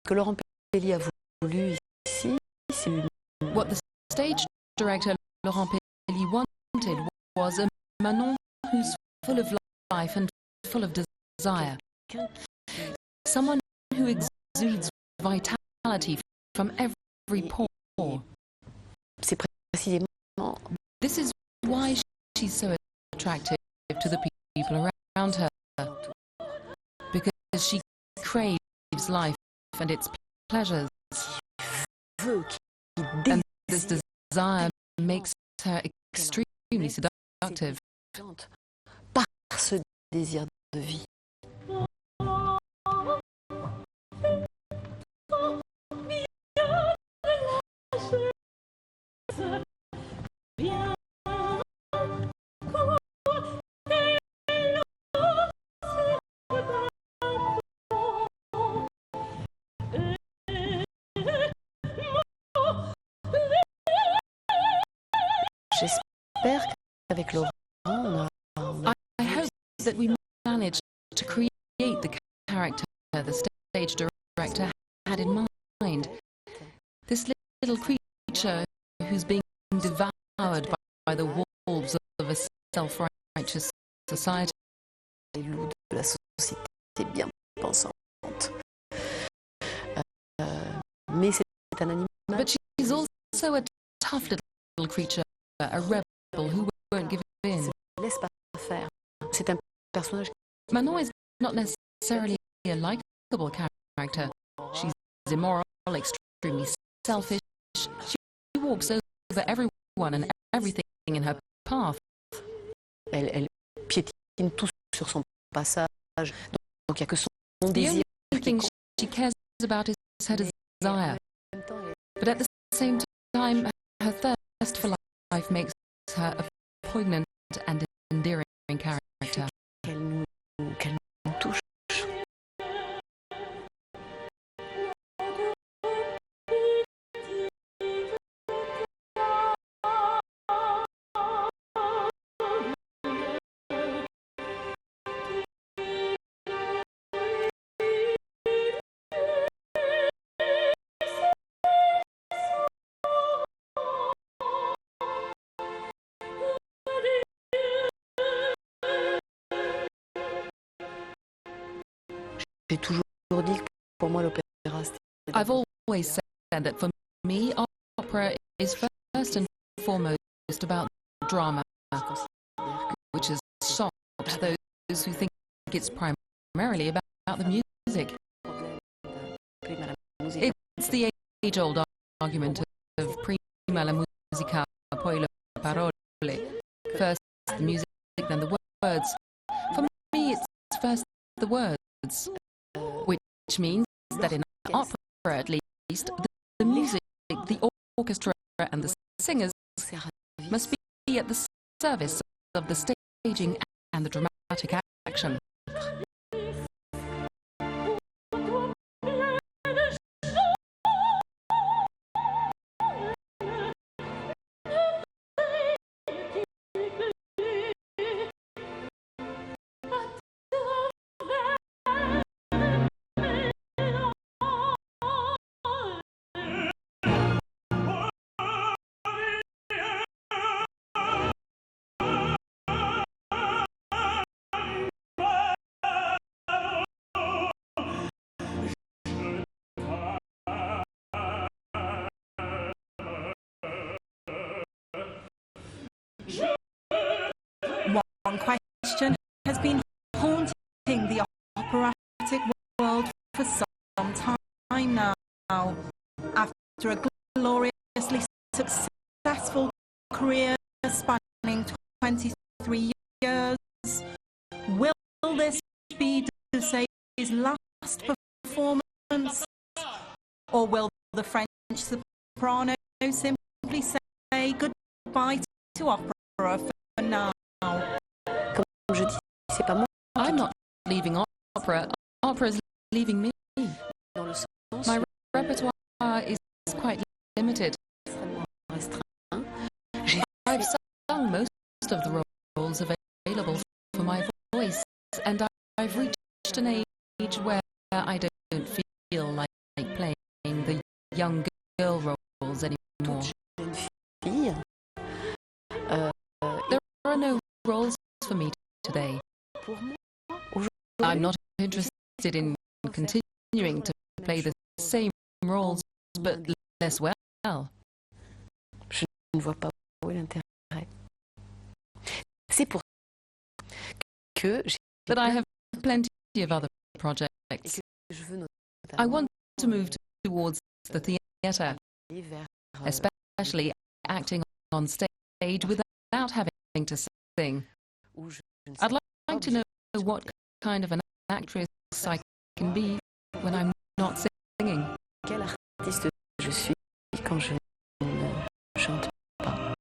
Que Laurent Pelli a voulu ici, c'est une... What the stage director Laurent Pelli wanted was a Manon who's full of life and full of desire. Someone who exudes vitality from every pore. C'est précisément... This is why she's so attractive to the people around her. Because she craves life and its pleasures. And this desire makes her extremely seductive. Par ce désir de vie. J'espère qu'avec Laurent, I hope that we managed to create the character the stage director had in mind. This little creature who's being devoured by the wolves of a self-righteous society. Les loups de la société bien pensante. Mais c'est un animal. But she's also a tough little creature. A rebel who won't give in. Laisse pas faire. C'est un personnage. Manon is not necessarily a likable character. She's immoral, extremely selfish. She walks over everyone and everything in her path. Elle piétine tout sur son passage. Donc il n'y a que son désir. The only thing she cares about is her desire. But at the same time, her thirst for life makes her a poignant and endearing character. Qu'elle nous touche. J'ai toujours dit que pour moi l'opéra c'était... I've always said that for me opera is first and foremost about drama, which has shocked those who think it's primarily about the music. It's the age-old argument of prima la musica, poi le parole. First the music, then the words. For me it's first the words. Which means that in opera, at least, the music, the orchestra and the singers must be at the service of the staging and the dramatic action. One question has been haunting the operatic world for some time now. After a gloriously successful career spanning 23 years, will this be Dessay's last performance, or will the French soprano simply say goodbye to opera for now? I'm not leaving opera. Opera's leaving me. My repertoire is quite limited. I've sung most of the roles available for my voice, and I've reached an age where I don't feel like playing the young girl roles anymore. There are no roles for me today. I'm not interested in continuing to play the same roles, but less well. Je ne vois pas où est l'intérêt. C'est pour que But I have plenty of other projects. I want to move towards the theatre, especially acting on stage without having to sing. I'd like to know what kind of an actress I can be when I'm not singing. Quel artiste je suis quand je ne chante pas.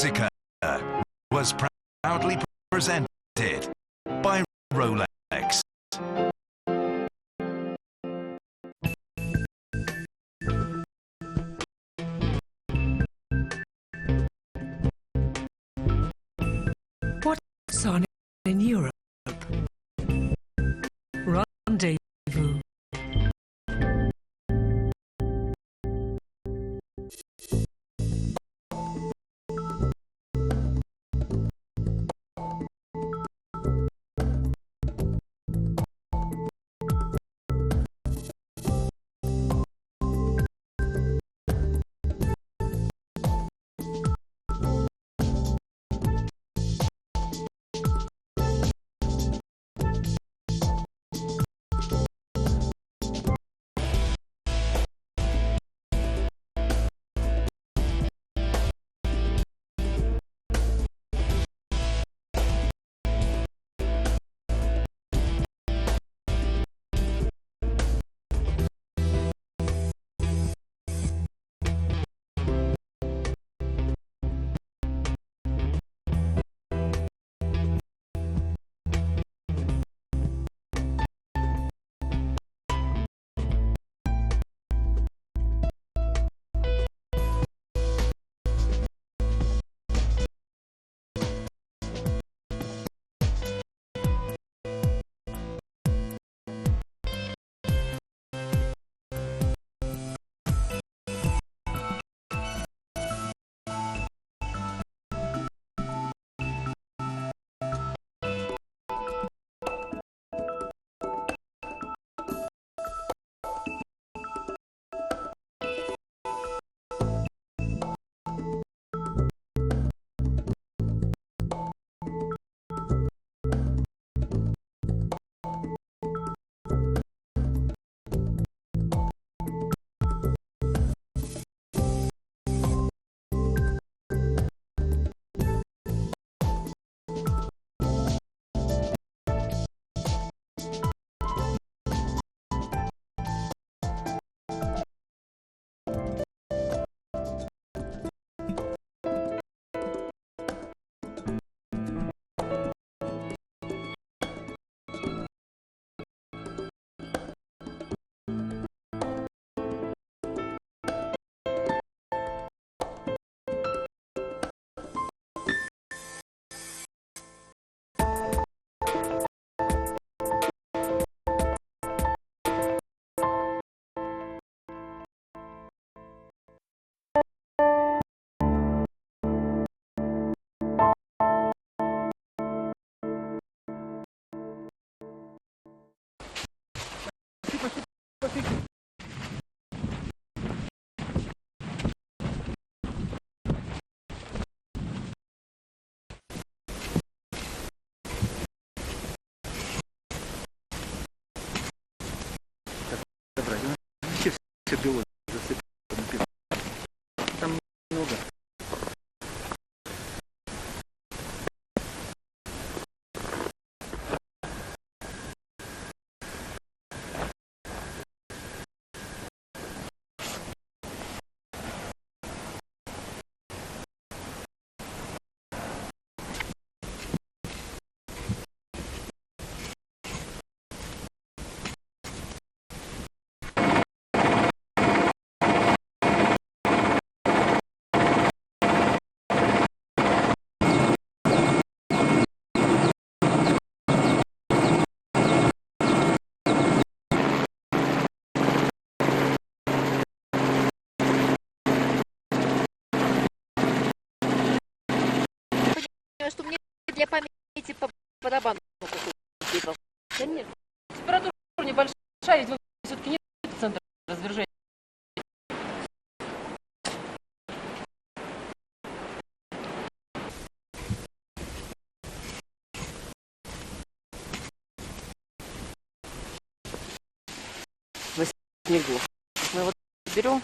Musica was proudly presented by Rolex. What's on in Europe? Rendezvous. Что мне для памяти по барабану купил. Конечно. Температура небольшая, ведь все-таки нет центра развержения. На снегу. Мы вот берем.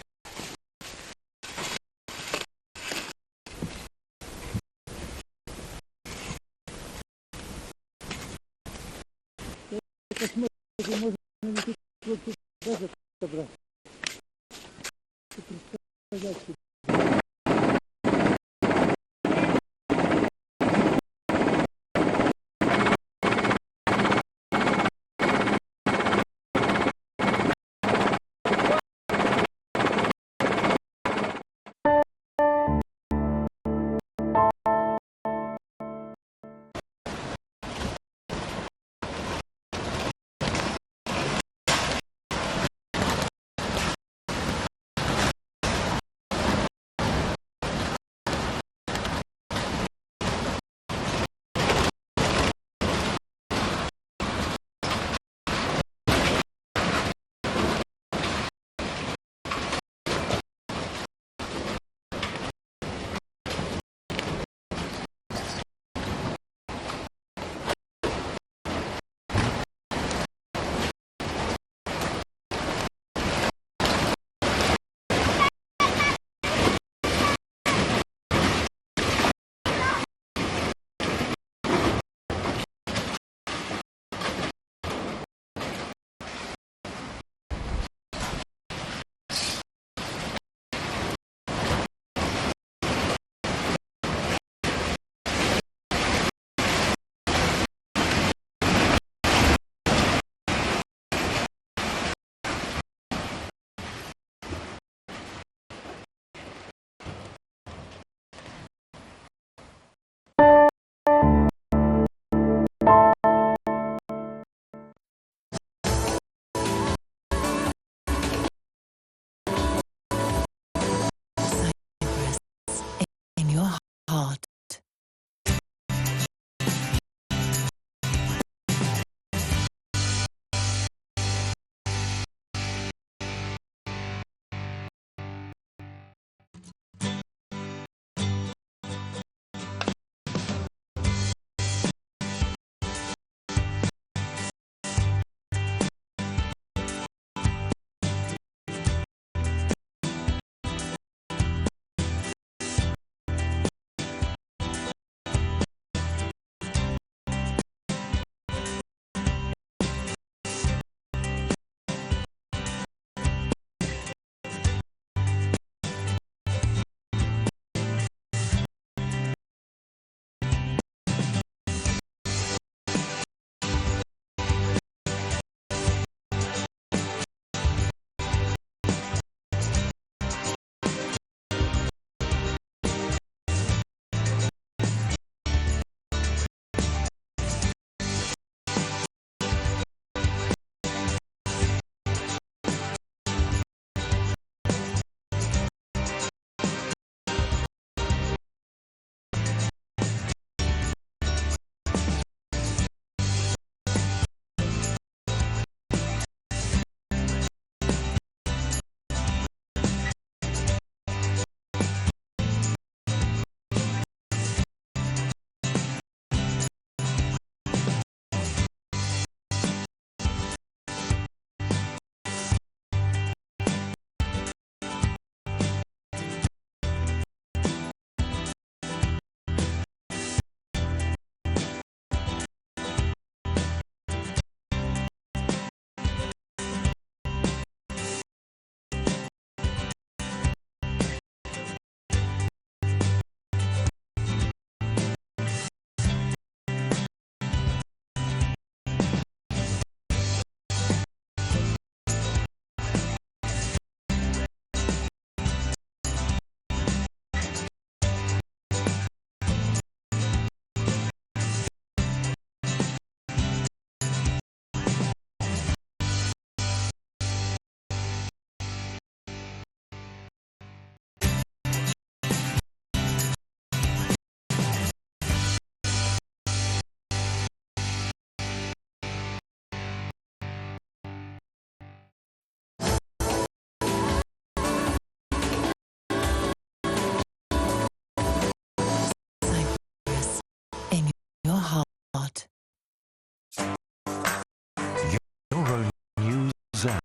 Euronews app.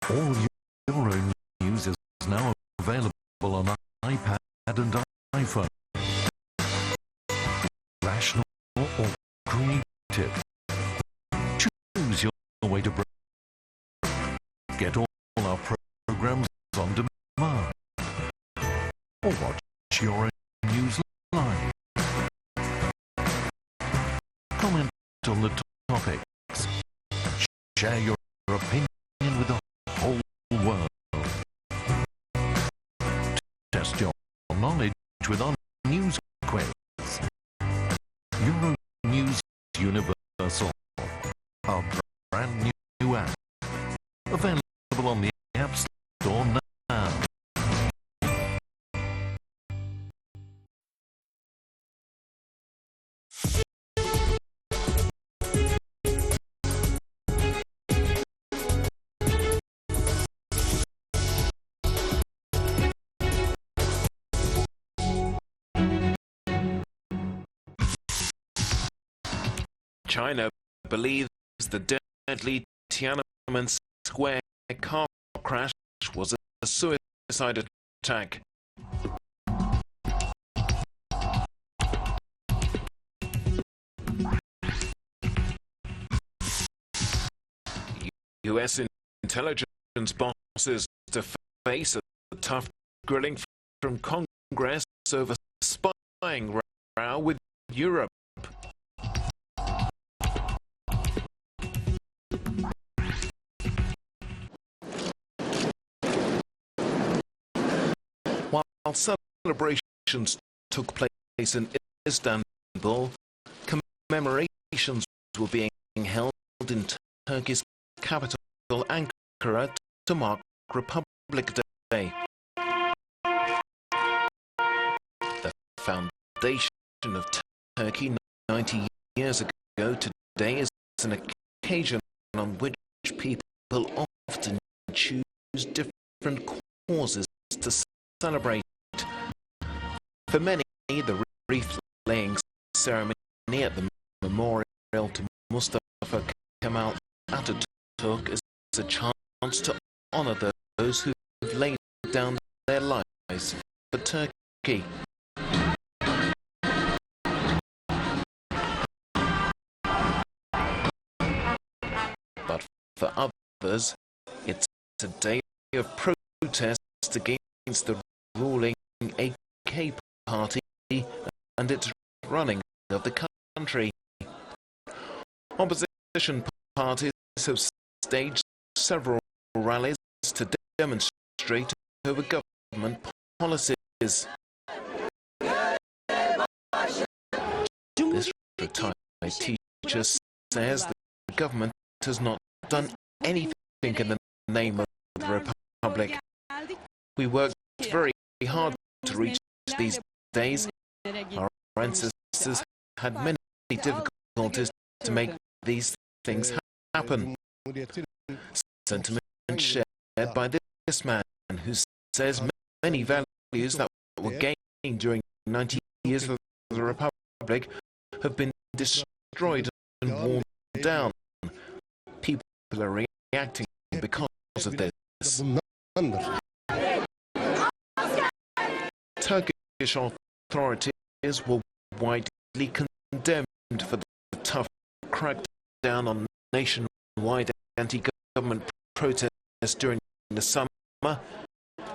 All Euronews is now available on iPad and iPhone. Rational or creative. Choose your way to get all our programs on demand. Or watch Euronews live. Comment on the topics. Share your opinion with the whole world. Test your knowledge with our news quiz. Euronews Universal, our brand new app, available on the App Store now. China believes the deadly Tiananmen Square car crash was a suicide attack. U.S. intelligence bosses to face a tough grilling from Congress over spying row with Europe. While celebrations took place in Istanbul, commemorations were being held in Turkey's capital Ankara to mark Republic Day. The foundation of Turkey 90 years ago today is an occasion on which people often choose different causes to celebrate. For many, the wreath-laying ceremony at the memorial to Mustafa Kemal Atatürk is a chance to honour those who have laid down their lives for Turkey. But for others, it's a day of protest against the ruling AK party and its running of the country. Opposition parties have staged several rallies to demonstrate over government policies. This retired teacher says the government has not done anything in the name of the Republic. We worked very hard to reach these days. Our ancestors had many difficulties to make these things happen. Sentiment shared by this man who says many values that were gained during 90 years of the Republic have been destroyed and worn down. People are reacting because of this. Turkish authorities were widely condemned for the tough crackdown on nationwide anti-government protests during the summer,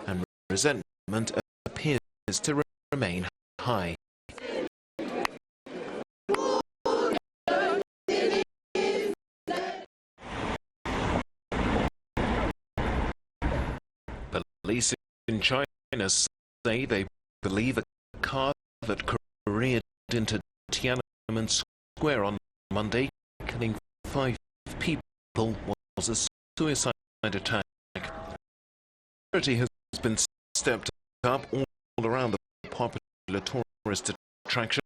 and resentment appears to remain high. Police in China say they believe a car that careered into Tiananmen Square on Monday, killing 5 people, was a suicide attack. Security has been stepped up all around the popular tourist attraction,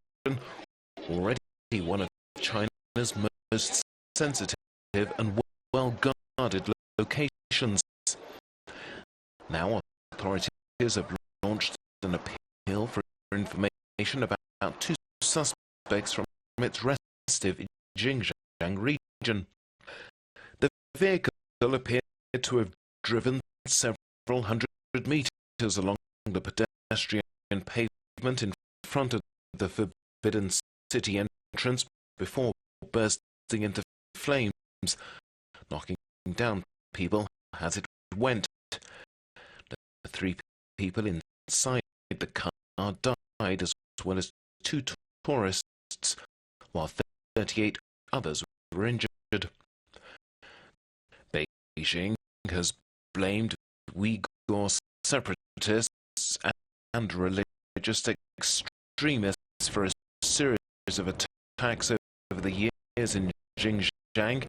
already one of China's most sensitive and well-guarded locations. Now authorities have launched an appeal for information about 2 suspects from its restive Xinjiang region. vehicle appeared to have driven several hundred meters along the pedestrian pavement in front of the Forbidden City entrance before bursting into flames, knocking down people as it went. The 3 people inside the car died, as well as 2 tourists, while 38 others were injured. Beijing has blamed Uyghur separatists and religious extremists for a series of attacks over the years in Xinjiang,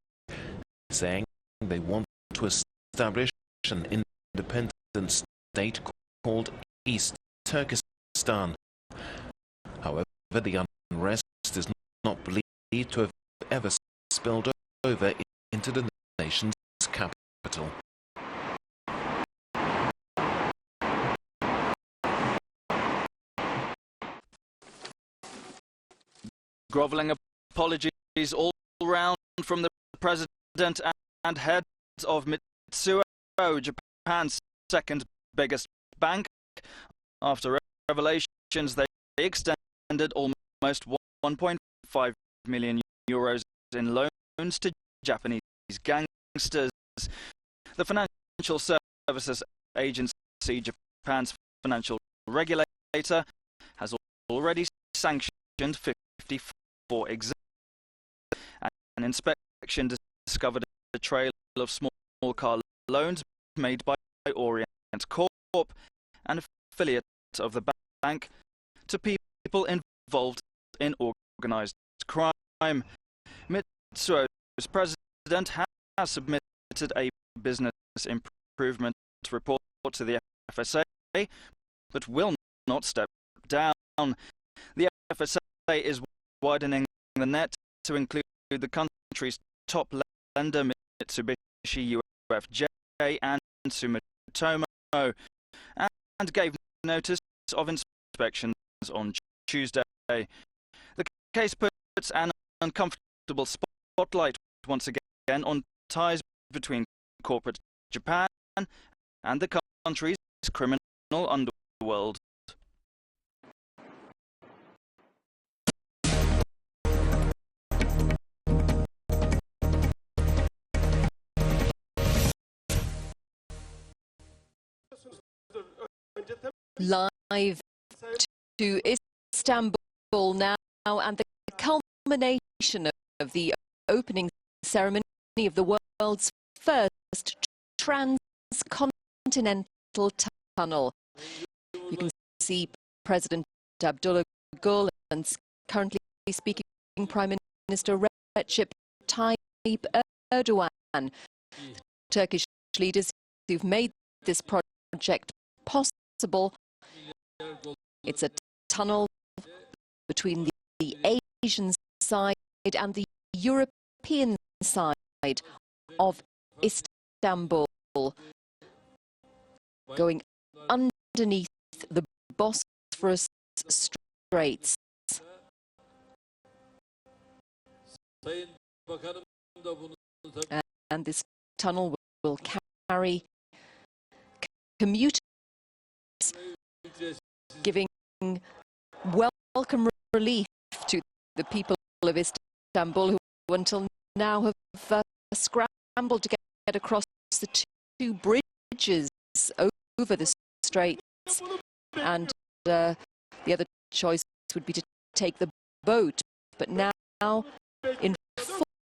saying they want to establish an independent state called East Turkestan. However, the unrest is not believed to have ever spilled over into the nation's capital. Grovelling apologies all round from the president and head of Mitsuo, Japan's second biggest bank. After revelations, they extended almost 1.5 million euros in loans to Japanese gangsters. The Financial Services Agency, Japan's financial regulator, has already sanctioned 54 examples. An inspection discovered a trail of small car loans made by Orient Corp, an affiliate of the bank, to people involved in organized crime. Mitsuo's president has submitted a business improvement report to the FSA, but will not step down. The FSA is widening the net to include the country's top lender, Mitsubishi UFJ and Sumitomo, and gave notice of inspections on Tuesday. The case puts an uncomfortable spotlight once again on ties between corporate Japan and the country's criminal underworld. Live to Istanbul now, and the culmination of the opening ceremony of the world's first Trans-continental tunnel. You can see President Abdullah Gül and currently speaking Prime Minister Recep Tayyip Erdogan. Turkish leaders who've made this project possible. It's a tunnel between the Asian side and the European side of Istanbul, going underneath the Bosporus Straits. And this tunnel will carry commuters, giving welcome relief to the people of Istanbul, who until now have scrambled to get across the 2 bridges over the straits, and the other choice would be to take the boat. But now, in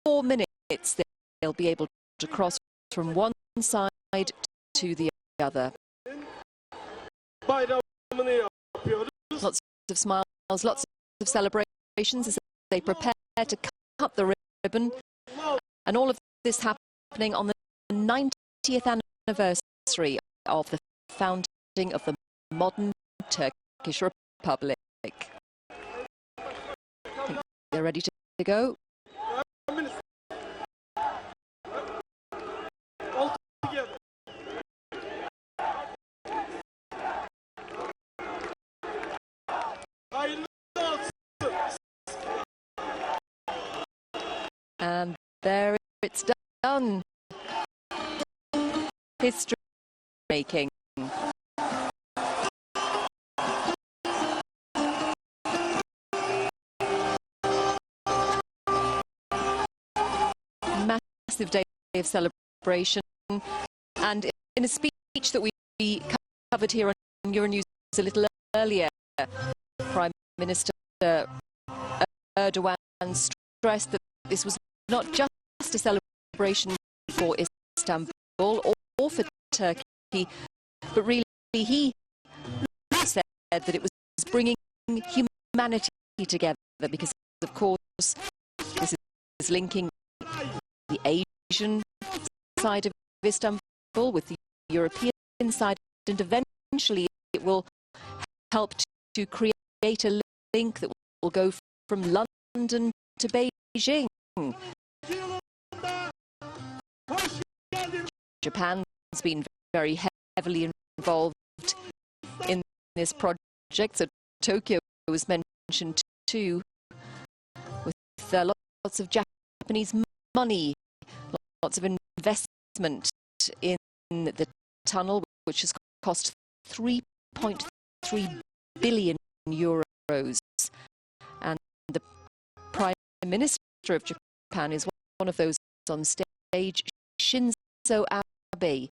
4 minutes, they'll be able to cross from one side to the other. Lots of smiles, lots of celebrations as they prepare to cut the ribbon, and all of this happening on the 90th anniversary of the founding of the modern Turkish Republic. They're ready to go. And there it's done. history making. Massive day of celebration, and in a speech that we covered here on Euronews a little earlier, Prime Minister Erdogan stressed that this was not just a celebration for Istanbul or for Turkey, but really he said that it was bringing humanity together, because of course this is linking the Asian side of Istanbul with the European side, and eventually it will help to create a link that will go from London to Beijing. Japan's been very heavily involved in this project, so Tokyo was mentioned too, with lots of Japanese money, lots of investment in the tunnel, which has cost 3.3 billion euros. And the Prime Minister of Japan is one of those on stage, Shinzo Abe,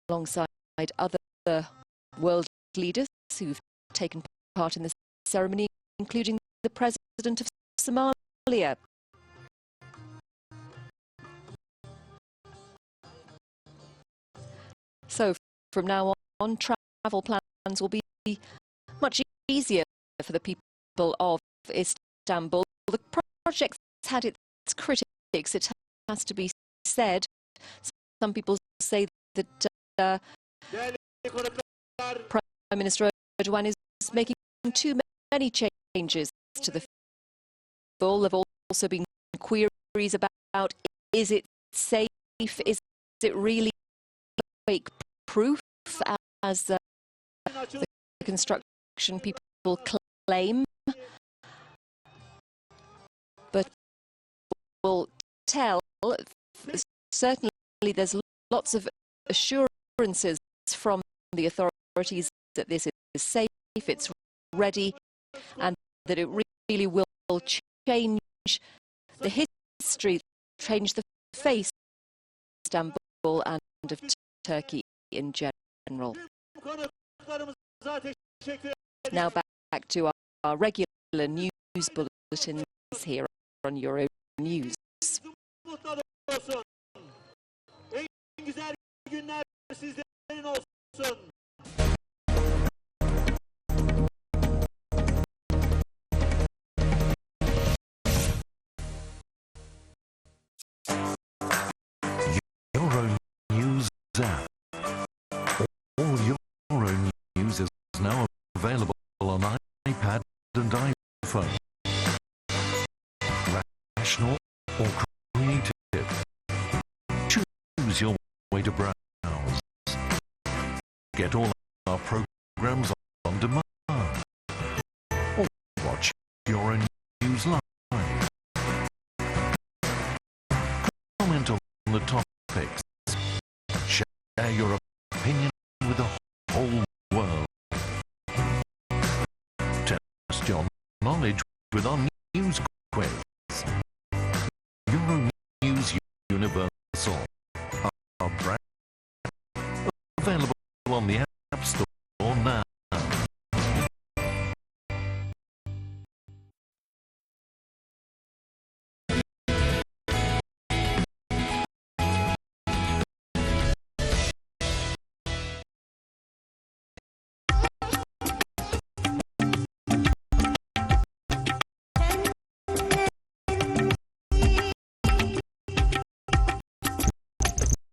alongside other world leaders who've taken part in this ceremony, including the President of Somalia. So from now on, travel plans will be much easier for the people of Istanbul. The project's had its critics, it has to be said. Some people say that Prime Minister Erdogan is making too many changes to the full. There have also been queries about, is it safe, is it really quake-proof, as the construction people claim, but will tell. Certainly there's lots of assurances from the authorities that this is safe, it's ready, and that it really will change the history, change the face of Istanbul and of Turkey in general. Now back to our regular news bulletins here on Euronews. Euronews app. All Euronews is now available on iPad and iPhone. Rational or creative. Choose your way to browse. Get all our programs on demand. Or watch Euronews live. Comment on the topics. Share your opinion with the whole world. Test your knowledge with our news quiz. Euronews Universal. Our brand available on the App Store